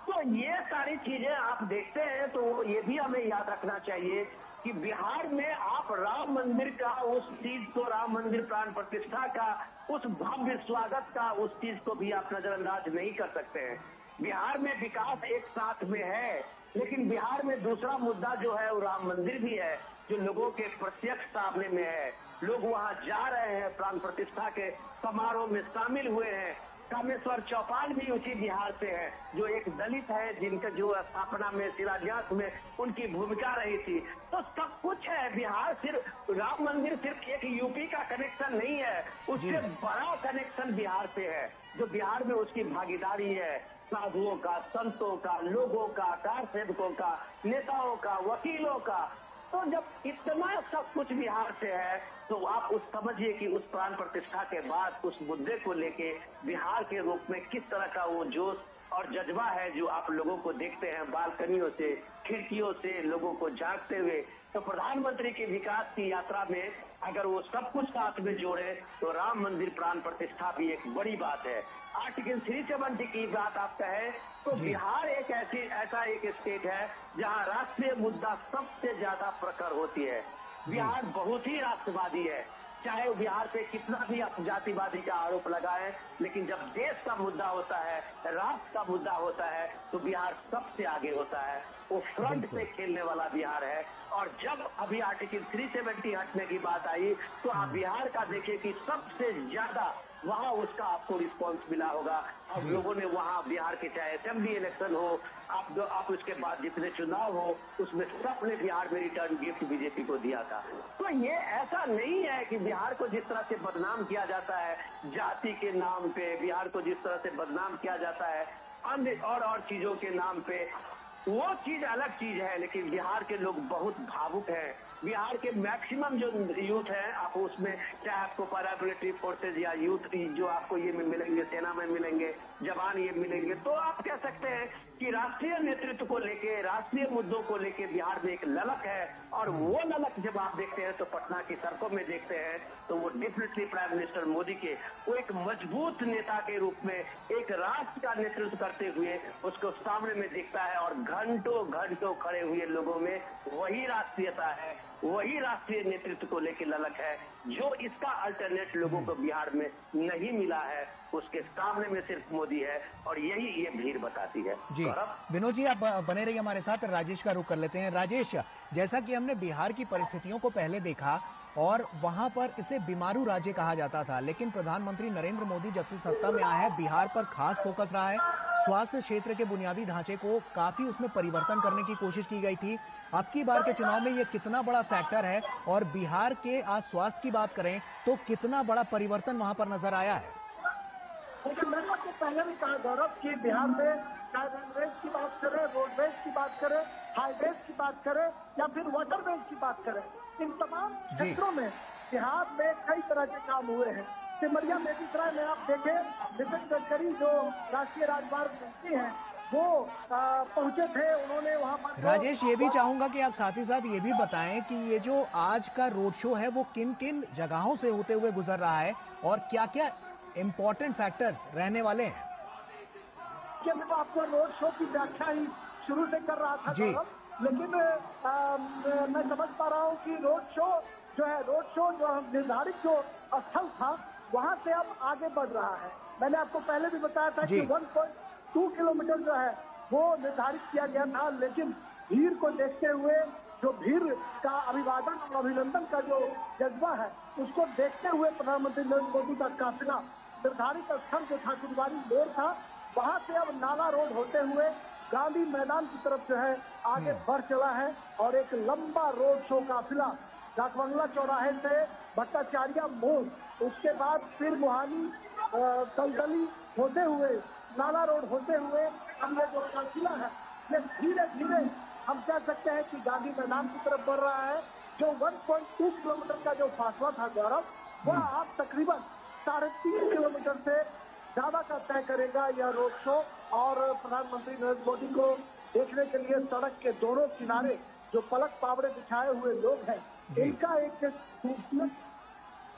तो ये सारी चीजें आप देखते हैं तो ये भी हमें याद रखना चाहिए कि बिहार में आप राम मंदिर का उस चीज को, राम मंदिर प्राण प्रतिष्ठा का उस भव्य स्वागत का उस चीज को भी आप नजरअंदाज नहीं कर सकते हैं। बिहार में विकास एक साथ में है, लेकिन बिहार में दूसरा मुद्दा जो है वो राम मंदिर भी है, जो लोगों के प्रत्यक्ष सामने में है। लोग वहां जा रहे हैं, प्राण प्रतिष्ठा के समारोह में शामिल हुए हैं। कामेश्वर चौपाल भी उसी बिहार से है, जो एक दलित है, जिनका जो स्थापना में, शिलान्यास में उनकी भूमिका रही थी। तो सब कुछ है। बिहार सिर्फ राम मंदिर सिर्फ एक यूपी का कनेक्शन नहीं है, उससे बड़ा कनेक्शन बिहार से है, जो बिहार में उसकी भागीदारी है साधुओं का, संतों का, लोगों का, कार सेवकों का, नेताओं का, वकीलों का। तो जब इतना सब कुछ बिहार से है तो आप उस समझिए कि उस प्राण प्रतिष्ठा के बाद उस मुद्दे को लेके बिहार के रूप में किस तरह का वो जोश और जज्बा है जो आप लोगों को देखते हैं बालकनियों से, खिड़कियों से लोगों को झांकते हुए। तो प्रधानमंत्री की विकास की यात्रा में अगर वो सब कुछ साथ में जोड़े तो राम मंदिर प्राण प्रतिष्ठा भी एक बड़ी बात है। आर्टिकल 370 की बात आप कहें तो बिहार एक ऐसा एक स्टेट है जहां राष्ट्रीय मुद्दा सबसे ज्यादा प्रखर होती है। बिहार बहुत ही राष्ट्रवादी है, चाहे बिहार पे कितना भी आप जातिवादी का आरोप लगाएं, लेकिन जब देश का मुद्दा होता है, राष्ट्र का मुद्दा होता है, तो बिहार सबसे आगे होता है। वो फ्रंट पे खेलने वाला बिहार है। और जब अभी आर्टिकल 370 हटने की बात आई तो आप बिहार का देखिए कि सबसे ज्यादा वहां उसका आपको रिस्पांस मिला होगा। और लोगों ने वहां बिहार के चाहे असेंबली इलेक्शन हो, आप उसके बाद जितने चुनाव हो, उसमें सबने बिहार में रिटर्न गिफ्ट बीजेपी को दिया था। तो ये ऐसा नहीं है कि बिहार को जिस तरह से बदनाम किया जाता है जाति के नाम पे, बिहार को जिस तरह से बदनाम किया जाता है अन्य और चीजों के नाम पे, वो चीज अलग चीज है। लेकिन बिहार के लोग बहुत भावुक हैं। बिहार के मैक्सिमम जो यूथ है, आप उसमें चाहे आपको पैरामिलिट्री फोर्सेज या यूथ जो आपको ये में मिलेंगे, सेना में मिलेंगे, जवान ये मिलेंगे, तो आप कह सकते हैं कि राष्ट्रीय नेतृत्व को लेके, राष्ट्रीय मुद्दों को लेके बिहार में एक ललक है। और वो ललक जब आप देखते हैं तो पटना की सड़कों में देखते हैं तो वो डेफिनेटली प्राइम मिनिस्टर मोदी के वो एक मजबूत नेता के रूप में एक राष्ट्र का नेतृत्व करते हुए उसको सामने में दिखता है। और घंटों घंटों खड़े हुए लोगों में वही राष्ट्रीयता है, वही राष्ट्रीय नेतृत्व को लेकर ललक है जो इसका अल्टरनेट लोगों को बिहार में नहीं मिला है। उसके सामने में सिर्फ मोदी है और यही ये भीड़ बताती है। जी विनोद जी, आप बने रहिए हमारे साथ। राजेश का रुख कर लेते हैं। राजेश, जैसा कि हमने बिहार की परिस्थितियों को पहले देखा और वहां पर इसे बीमारू राज्य कहा जाता था, लेकिन प्रधानमंत्री नरेंद्र मोदी जब से सत्ता में आया है बिहार पर खास फोकस रहा है। स्वास्थ्य क्षेत्र के बुनियादी ढांचे को काफी उसमें परिवर्तन करने की कोशिश की गई थी। अब की बार के चुनाव में ये कितना बड़ा फैक्टर है और बिहार के आज स्वास्थ्य की बात करें तो कितना बड़ा परिवर्तन वहां पर नजर आया है? लेकिन मैंने आपको पहले भी कहा गौरव कि बिहार में चाहे रेलवेज की बात करें, रोडवेज की बात करें, हाईवेज की बात करें या फिर वाटरवेज की बात करें, इन तमाम क्षेत्रों में बिहार में कई तरह के काम हुए हैं। सिमरिया बेगूसराय में आप देखें, नितिन गडकरी जो राष्ट्रीय राजमार्ग मंत्री हैं वो पहुंचे थे, उन्होंने वहां पर। राजेश, ये भी चाहूंगा कि आप साथ ही साथ ये भी बताएं कि ये जो आज का रोड शो है वो किन किन जगहों से होते हुए गुजर रहा है और क्या क्या इम्पोर्टेंट फैक्टर्स रहने वाले हैं। मैं तो आपको रोड शो की व्याख्या ही शुरू से कर रहा था गौरव, लेकिन मैं समझ पा रहा हूँ कि रोड शो जो निर्धारित जो स्थल था वहां से अब आगे बढ़ रहा है। मैंने आपको पहले भी बताया था कि 1.2 किलोमीटर जो है वो निर्धारित किया गया था, लेकिन भीड़ को देखते हुए, जो भीड़ का अभिवादन और अभिनंदन का जो जज्बा है उसको देखते हुए प्रधानमंत्री नरेंद्र मोदी का काफिला निर्धारित स्थल जो ठाकुरबाड़ी मोड़ था वहां से अब नाला रोड होते हुए गांधी मैदान की तरफ जो है आगे बढ़ चला है। और एक लंबा रोड शो काफिला डाकबंगला चौराहे से भट्टाचार्य मोड़, उसके बाद फिर मुहानी दलदली होते हुए नाला रोड होते हुए अब ये जो काफिला है ये धीरे धीरे हम कह सकते हैं कि गांधी मैदान की तरफ बढ़ रहा है। जो 1.2 किलोमीटर का जो फासला था गौरव, वह आप तकरीबन 3.5 किलोमीटर से ज्यादा का तय करेगा यह रोड शो। और प्रधानमंत्री नरेंद्र मोदी को देखने के लिए सड़क के दोनों किनारे जो पलक पावड़े बिछाए हुए लोग हैं इनका एक खूबसूरत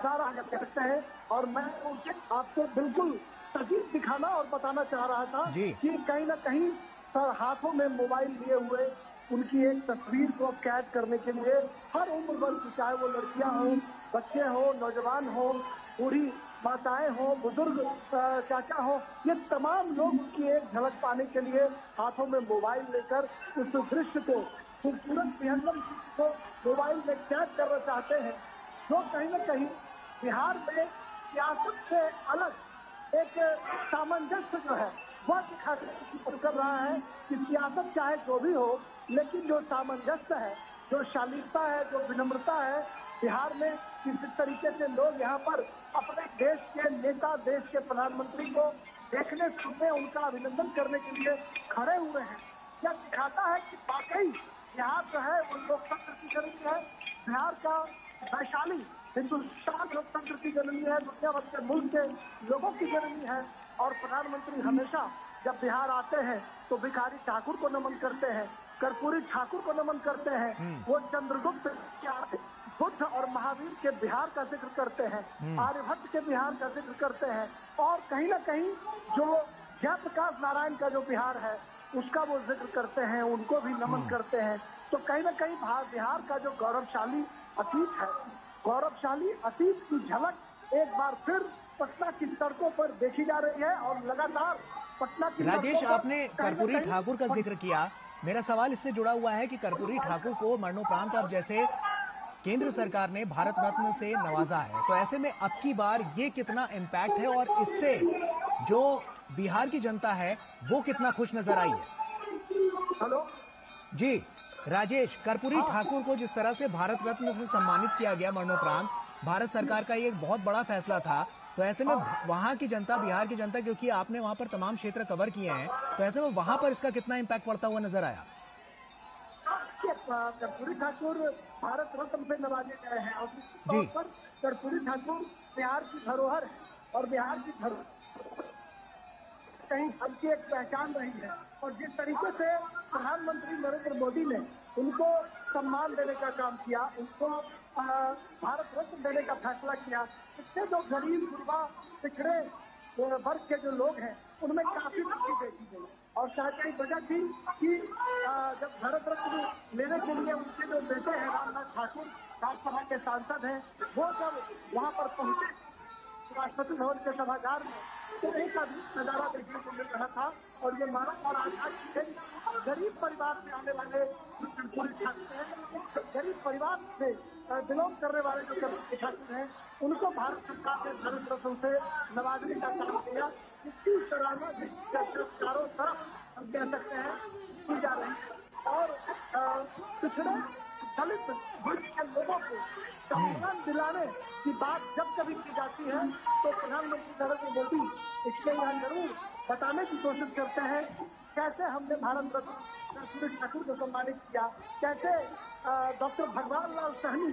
सारा कहते हैं। और मैं उनसे आपको बिल्कुल सजीव दिखाना और बताना चाह रहा था कि कहीं ना कहीं सर हाथों में मोबाइल लिए हुए उनकी एक तस्वीर को कैद करने के लिए हर उम्र वर्ग की, चाहे वो लड़कियां हो, बच्चे हो, नौजवान हो, बूढ़ी माताएं हो, बुजुर्ग चाचा हो, ये तमाम लोग उनकी एक झलक पाने के लिए हाथों में मोबाइल लेकर उस दृश्य को, खूबसूरत विहंगम को मोबाइल में कैद करना चाहते हैं, जो कहीं न कहीं बिहार में सियासत से अलग एक सामंजस्य जो है वह दिखाकर कर रहा है कि सियासत चाहे जो भी हो, लेकिन जो सामंजस्य है, जो शालीनता है, जो विनम्रता है, बिहार में किस तरीके से लोग यहाँ पर अपने देश के नेता, देश के प्रधानमंत्री को देखने, सुनने, उनका अभिनंदन करने के लिए खड़े हुए हैं, यह दिखाता है कि वाकई बिहार जो है वो लोकतंत्र की जननी है। बिहार का वैशाली हिंदुस्तान लोकतंत्र की जननी है, दुनिया भर के मुल्क के लोगों की जननी है। और प्रधानमंत्री हमेशा जब बिहार आते हैं तो भिखारी ठाकुर को नमन करते हैं, कर्पूरी ठाकुर को नमन करते हैं, वो चंद्रगुप्त बुद्ध और महावीर के बिहार का जिक्र करते हैं, आर्यभट्ट के बिहार का जिक्र करते हैं, और कहीं ना कहीं जो जयप्रकाश नारायण का जो बिहार है उसका वो जिक्र करते हैं, उनको भी नमन करते हैं। तो कहीं ना कहीं बिहार का जो गौरवशाली अतीत है, गौरवशाली अतीत की झलक एक बार फिर पटना की सड़कों पर देखी जा रही है। और लगातार पटना की राजेश, आपने कर्पूरी ठाकुर का जिक्र किया, मेरा सवाल इससे जुड़ा हुआ है कि कर्पूरी ठाकुर को मरणोपरांत अब जैसे केंद्र सरकार ने भारत रत्न से नवाजा है, तो ऐसे में अब की बार ये कितना इम्पैक्ट है और इससे जो बिहार की जनता है वो कितना खुश नजर आई है? हेलो जी राजेश, कर्पूरी ठाकुर को जिस तरह से भारत रत्न से सम्मानित किया गया मरणोपरांत, भारत सरकार का ये एक बहुत बड़ा फैसला था, तो ऐसे में वहां की जनता, बिहार की जनता, क्योंकि आपने वहां पर तमाम क्षेत्र कवर किए हैं, तो ऐसे में वहां पर इसका कितना इम्पैक्ट पड़ता हुआ नजर आया? कर्पूरी ठाकुर भारत रत्न से नवाजे गए हैं और तौर पर कर्पूरी ठाकुर बिहार की धरोहर है और बिहार की धरोहर कहीं सबकी एक पहचान रही है। और जिस तरीके से प्रधानमंत्री नरेंद्र मोदी ने उनको सम्मान देने का काम किया, उनको भारत रत्न देने का फैसला किया, इससे जो गरीब गुरबा पिछड़े वर्ग के जो लोग हैं उनमें काफी खुशी देखी गई। और शायद यही वजह थी कि जब भारत रत्न लेने के लिए उनके जो बेटे हैं रामनाथ ठाकुर, राज्यसभा के सांसद हैं, वो जब वहां पर पहुंचे राष्ट्रपति भवन के सभागार में, तो एक अद्भुत नजारा देखने को मिल रहा था। और ये मानव और आजाद गरीब परिवार से आने वाले कर्पूरी ठाकुर हैं, गरीब परिवार से बिलोंग करने वाले जो कर्पूरी ठाकुर हैं, उनको भारत सरकार ने भारत रत्न से नवाजने का काम किया। इसकी सराहना चारों तरफ हम कह सकते हैं की जा रही है। और पिछड़े दलित वर्ग के लोगों को सम्मान दिलाने की बात जब कभी की जाती है तो प्रधानमंत्री नरेंद्र मोदी इसके यहाँ जरूर बताने की कोशिश करते हैं कैसे हमने भारत रत्न कर्पूरी ठाकुर को सम्मानित किया, कैसे डॉक्टर भगवान लाल सहनी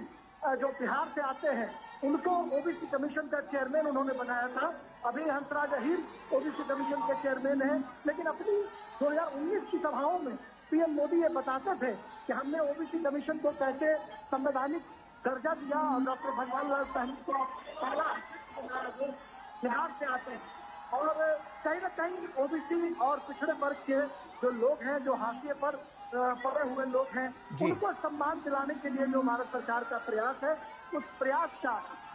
जो बिहार से आते हैं उनको ओबीसी कमीशन का चेयरमैन उन्होंने बनाया था। अभी हंसराज अहीर ओबीसी कमीशन के चेयरमैन हैं, लेकिन अपनी 2019 की सभाओं में पीएम मोदी ये बताते थे कि हमने ओबीसी कमीशन को कैसे संवैधानिक दर्जा दिया और डॉक्टर भगवान लाल सहनी को पहला बिहार से आते हैं। और कहीं न कहीं ओबीसी और पिछड़े वर्ग के जो लोग हैं, जो हाशिए पर पड़े हुए लोग हैं, उनको सम्मान दिलाने के लिए जो भारत सरकार का प्रयास है, उस प्रयास का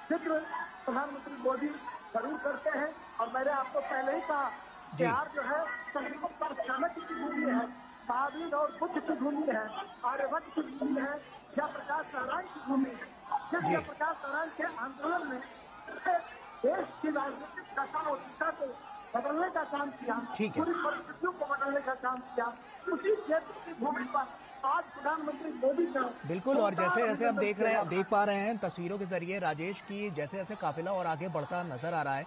जिक्र प्रधानमंत्री मोदी जरूर करते हैं। और मैंने आपको पहले ही कहा, बिहार जो है संगीत पर चाणक्य की भूमि है, महावीर और बुद्ध की भूमि है, आर्यभट्ट की भूमि है, जयप्रकाश नारायण की भूमि है। जिस जयप्रकाश नारायण के आंदोलन में देश की राजनीतिक दशा और दिशा को बदलने का काम किया, पूरी परिस्थितियों को बदलने का काम किया, उसी क्षेत्र की भूमि पर आज प्रधानमंत्री मोदी का बिल्कुल। और जैसे जैसे हम देख पा रहे हैं तस्वीरों के जरिए राजेश की, जैसे जैसे काफिला और आगे बढ़ता नजर आ रहा है,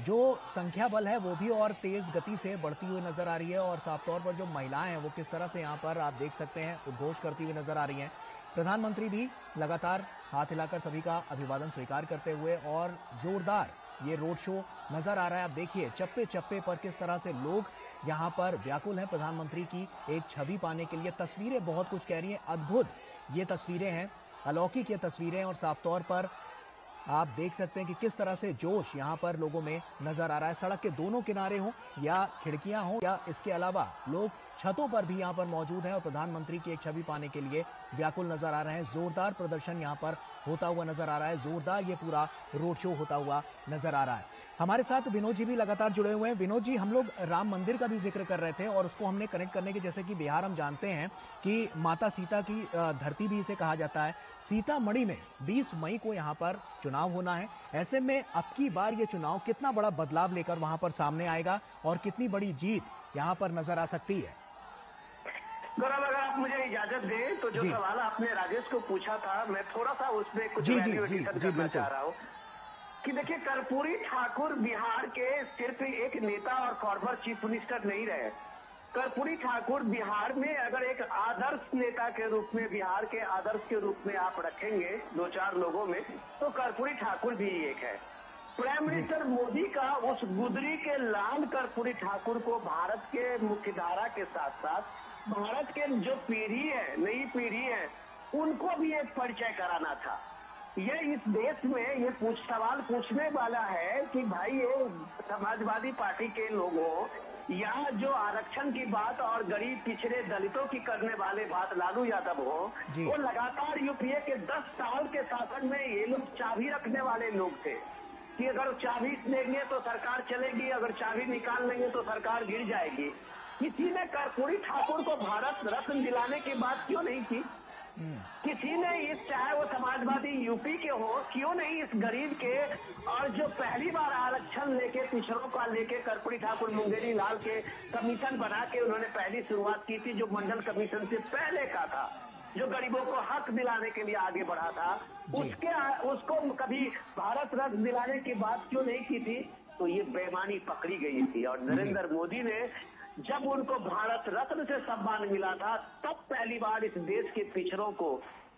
जो संख्या बल है वो भी और तेज गति से बढ़ती हुई नजर आ रही है। और साफ तौर पर जो महिलाएं हैं वो किस तरह से यहाँ पर आप देख सकते हैं उद्घोष करती हुई नजर आ रही हैं। प्रधानमंत्री भी लगातार हाथ हिलाकर सभी का अभिवादन स्वीकार करते हुए, और जोरदार ये रोड शो नजर आ रहा है। आप देखिए चप्पे चप्पे पर किस तरह से लोग यहाँ पर व्याकुल हैं प्रधानमंत्री की एक छवि पाने के लिए। तस्वीरें बहुत कुछ कह रही हैं, अद्भुत ये तस्वीरें हैं, अलौकिक ये तस्वीरें। और साफ तौर पर आप देख सकते हैं कि किस तरह से जोश यहाँ पर लोगों में नजर आ रहा है। सड़क के दोनों किनारे हो या खिड़कियां हो या इसके अलावा लोग छतों पर भी यहाँ पर मौजूद हैं और प्रधानमंत्री की एक छवि पाने के लिए व्याकुल नजर आ रहे हैं। जोरदार प्रदर्शन यहाँ पर होता हुआ नजर आ रहा है, जोरदार ये पूरा रोड शो होता हुआ नजर आ रहा है। हमारे साथ विनोद जी भी लगातार जुड़े हुए हैं। विनोद जी, हम लोग राम मंदिर का भी जिक्र कर रहे थे और उसको हमने कनेक्ट करने की, जैसे कि बिहार हम जानते हैं कि माता सीता की धरती भी इसे कहा जाता है। सीतामढ़ी में 20 मई को यहाँ पर चुनाव होना है। ऐसे में अब की बार ये चुनाव कितना बड़ा बदलाव लेकर वहां पर सामने आएगा और कितनी बड़ी जीत यहाँ पर नजर आ सकती है? गौरव, अगर आप मुझे इजाजत दें तो जो सवाल आपने राजेश को पूछा था, मैं थोड़ा सा उसमें कुछ करना चाह रहा हूँ कि देखिए, कर्पूरी ठाकुर बिहार के सिर्फ एक नेता और फॉर्मर चीफ मिनिस्टर नहीं रहे। कर्पूरी ठाकुर बिहार में अगर एक आदर्श नेता के रूप में, बिहार के आदर्श के रूप में आप रखेंगे 2-4 लोगों में, तो कर्पूरी ठाकुर भी एक है। प्राइम मिनिस्टर मोदी का उस गुदरी के लाल कर्पूरी ठाकुर को भारत के मुख्यधारा के साथ साथ भारत के जो पीढ़ी है, नई पीढ़ी है, उनको भी एक परिचय कराना था। ये इस देश में ये सवाल पूछने वाला है कि भाई ये समाजवादी पार्टी के लोगों यहाँ जो आरक्षण की बात और गरीब पिछड़े दलितों की करने वाले बात लालू यादव हो, वो लगातार यूपीए के 10 साल के शासन में ये लोग चाबी रखने वाले लोग थे कि अगर चाबी देंगे तो सरकार चलेगी, अगर चाबी निकाल लेंगे तो सरकार गिर जाएगी। किसी ने कर्पूरी ठाकुर को भारत रत्न दिलाने की बात क्यों नहीं की? किसी ने इस, चाहे वो समाजवादी यूपी के हो, क्यों नहीं इस गरीब के और जो पहली बार आरक्षण लेके पिछड़ों का लेके कर्पूरी ठाकुर मुंगेरी लाल के कमीशन बना के उन्होंने पहली शुरुआत की थी, जो मंडल कमीशन से पहले का था, जो गरीबों को हक दिलाने के लिए आगे बढ़ा था, उसको कभी भारत रत्न दिलाने की बात क्यों नहीं की थी? तो ये बेईमानी पकड़ी गई थी। और नरेंद्र मोदी ने जब उनको भारत रत्न से सम्मान मिला था, तब पहली बार इस देश के पिछड़ों को,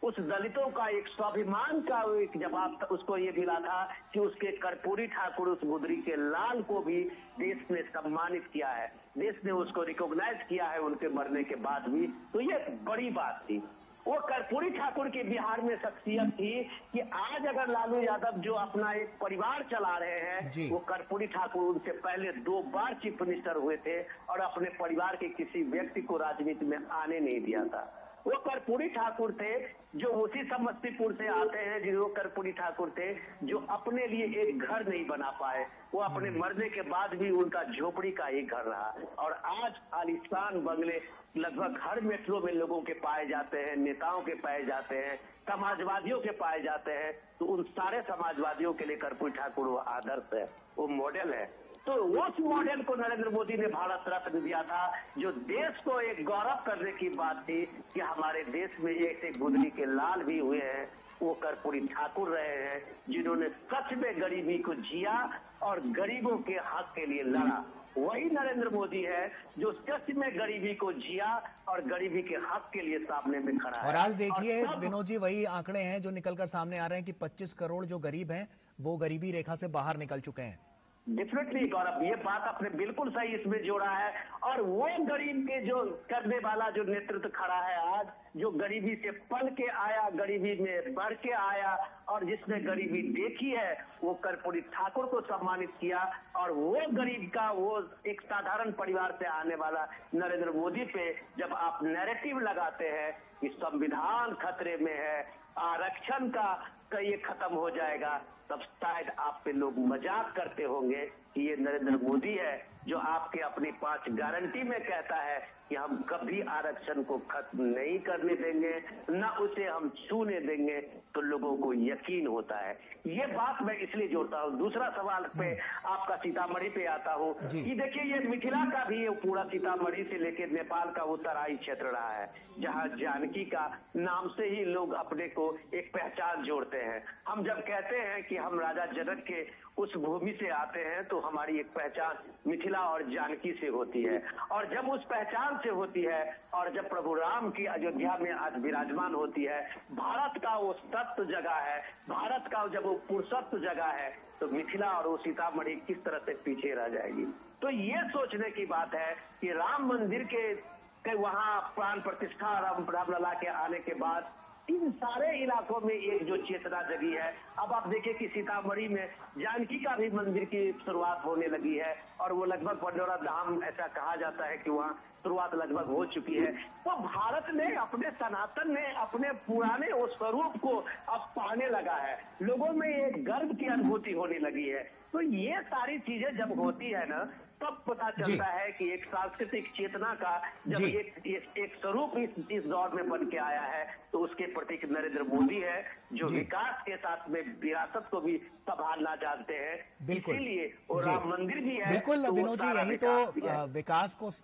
उस दलितों का एक स्वाभिमान का एक जवाब उसको ये मिला था कि उसके कर्पूरी ठाकुर उस गुदरी के लाल को भी देश ने सम्मानित किया है, देश ने उसको रिकॉग्नाइज किया है उनके मरने के बाद भी। तो ये बड़ी बात थी। वो कर्पूरी ठाकुर की बिहार में शख्सियत थी कि आज अगर लालू यादव जो अपना एक परिवार चला रहे हैं, वो कर्पूरी ठाकुर उनसे पहले 2 बार चीफ मिनिस्टर हुए थे और अपने परिवार के किसी व्यक्ति को राजनीति में आने नहीं दिया था। वो कर्पूरी ठाकुर थे जो उसी समस्तीपुर से आते हैं, जो कर्पूरी ठाकुर थे जो अपने लिए एक घर नहीं बना पाए। वो अपने मरने के बाद भी उनका झोपड़ी का एक घर रहा। और आज आलिशान बंगले लगभग हर मेट्रो में लोगों के पाए जाते हैं, नेताओं के पाए जाते हैं, समाजवादियों के पाए जाते हैं। तो उन सारे समाजवादियों के लिए कर्पूरी ठाकुर वो आदर्श है, वो मॉडल है। तो उस मॉडल को नरेंद्र मोदी ने भारत रत्न दिया था, जो देश को एक गौरव करने की बात थी कि हमारे देश में एक गुदरी के लाल भी हुए हैं, वो कर्पूरी ठाकुर रहे हैं, जिन्होंने सच में गरीबी को जिया और गरीबों के हक के लिए लड़ा। वही नरेंद्र मोदी है जो सच में गरीबी को जिया और गरीबी के हक के लिए सामने में खड़ा है। और आज देखिए विनोद जी, वही आंकड़े हैं जो निकलकर सामने आ रहे हैं कि 25 करोड़ जो गरीब हैं वो गरीबी रेखा से बाहर निकल चुके हैं। डेफिनेटली गौरव, ये बात आपने बिल्कुल सही इसमें जोड़ा है। और वो गरीब के जो करने वाला जो नेतृत्व खड़ा है आज, जो गरीबी से पल के आया, गरीबी में बढ़ के आया और जिसने गरीबी देखी है, वो कर्पूरी ठाकुर को सम्मानित किया। और वो गरीब का, वो एक साधारण परिवार से आने वाला नरेंद्र मोदी पे जब आप नैरेटिव लगाते हैं कि संविधान खतरे में है, आरक्षण का ये खत्म हो जाएगा, तब शायद आप पे लोग मजाक करते होंगे कि ये नरेंद्र मोदी है जो आपके अपनी 5 गारंटी में कहता है कि हम कभी आरक्षण को खत्म नहीं करने देंगे, न उसे हम छूने देंगे। तो लोगों को यकीन होता है। ये बात मैं इसलिए जोड़ता हूँ। दूसरा सवाल पे आपका सीतामढ़ी पे आता हूँ कि देखिए ये मिथिला का भी ये पूरा सीतामढ़ी से लेकर नेपाल का उत्तराई क्षेत्र रहा है, जहाँ जानकी का नाम से ही लोग अपने को एक पहचान जोड़ते हैं। हम जब कहते हैं कि हम राजा जनक के उस भूमि से आते हैं, तो हमारी एक पहचान मिथिला और जानकी से होती है। और जब उस पहचान से होती है और जब प्रभु राम की अयोध्या में आज विराजमान होती है, भारत का वो सत्य जगह है, भारत का जब वो पुरुषत्व जगह है, तो मिथिला और वो सीतामढ़ी किस तरह से पीछे रह जाएगी। तो ये सोचने की बात है कि राम मंदिर के वहाँ प्राण प्रतिष्ठा रामलला के आने के बाद इन सारे इलाकों में एक जो चेतना जगी है। अब आप देखिए कि सीतामढ़ी में जानकी का भी मंदिर की शुरुआत होने लगी है और वो लगभग पंडोरा धाम, ऐसा कहा जाता है कि वहाँ शुरुआत लगभग हो चुकी है। तो भारत ने अपने सनातन ने अपने पुराने उस स्वरूप को अब पाने लगा है, लोगों में एक गर्व की अनुभूति होने लगी है। तो ये सारी चीजें जब होती है ना, तब पता चलता है कि एक सांस्कृतिक चेतना का जब एक स्वरूप इस दौर में बन के आया है, तो उसके प्रतीक नरेंद्र मोदी है जो विकास के साथ में विरासत को भी संभालना जानते हैं। इसीलिए और राम मंदिर भी है। बिल्कुल विनोद जी, यही तो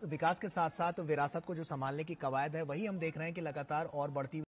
विकास के साथ साथ विरासत को जो संभालने की कवायद है, वही हम देख रहे हैं कि लगातार और बढ़ती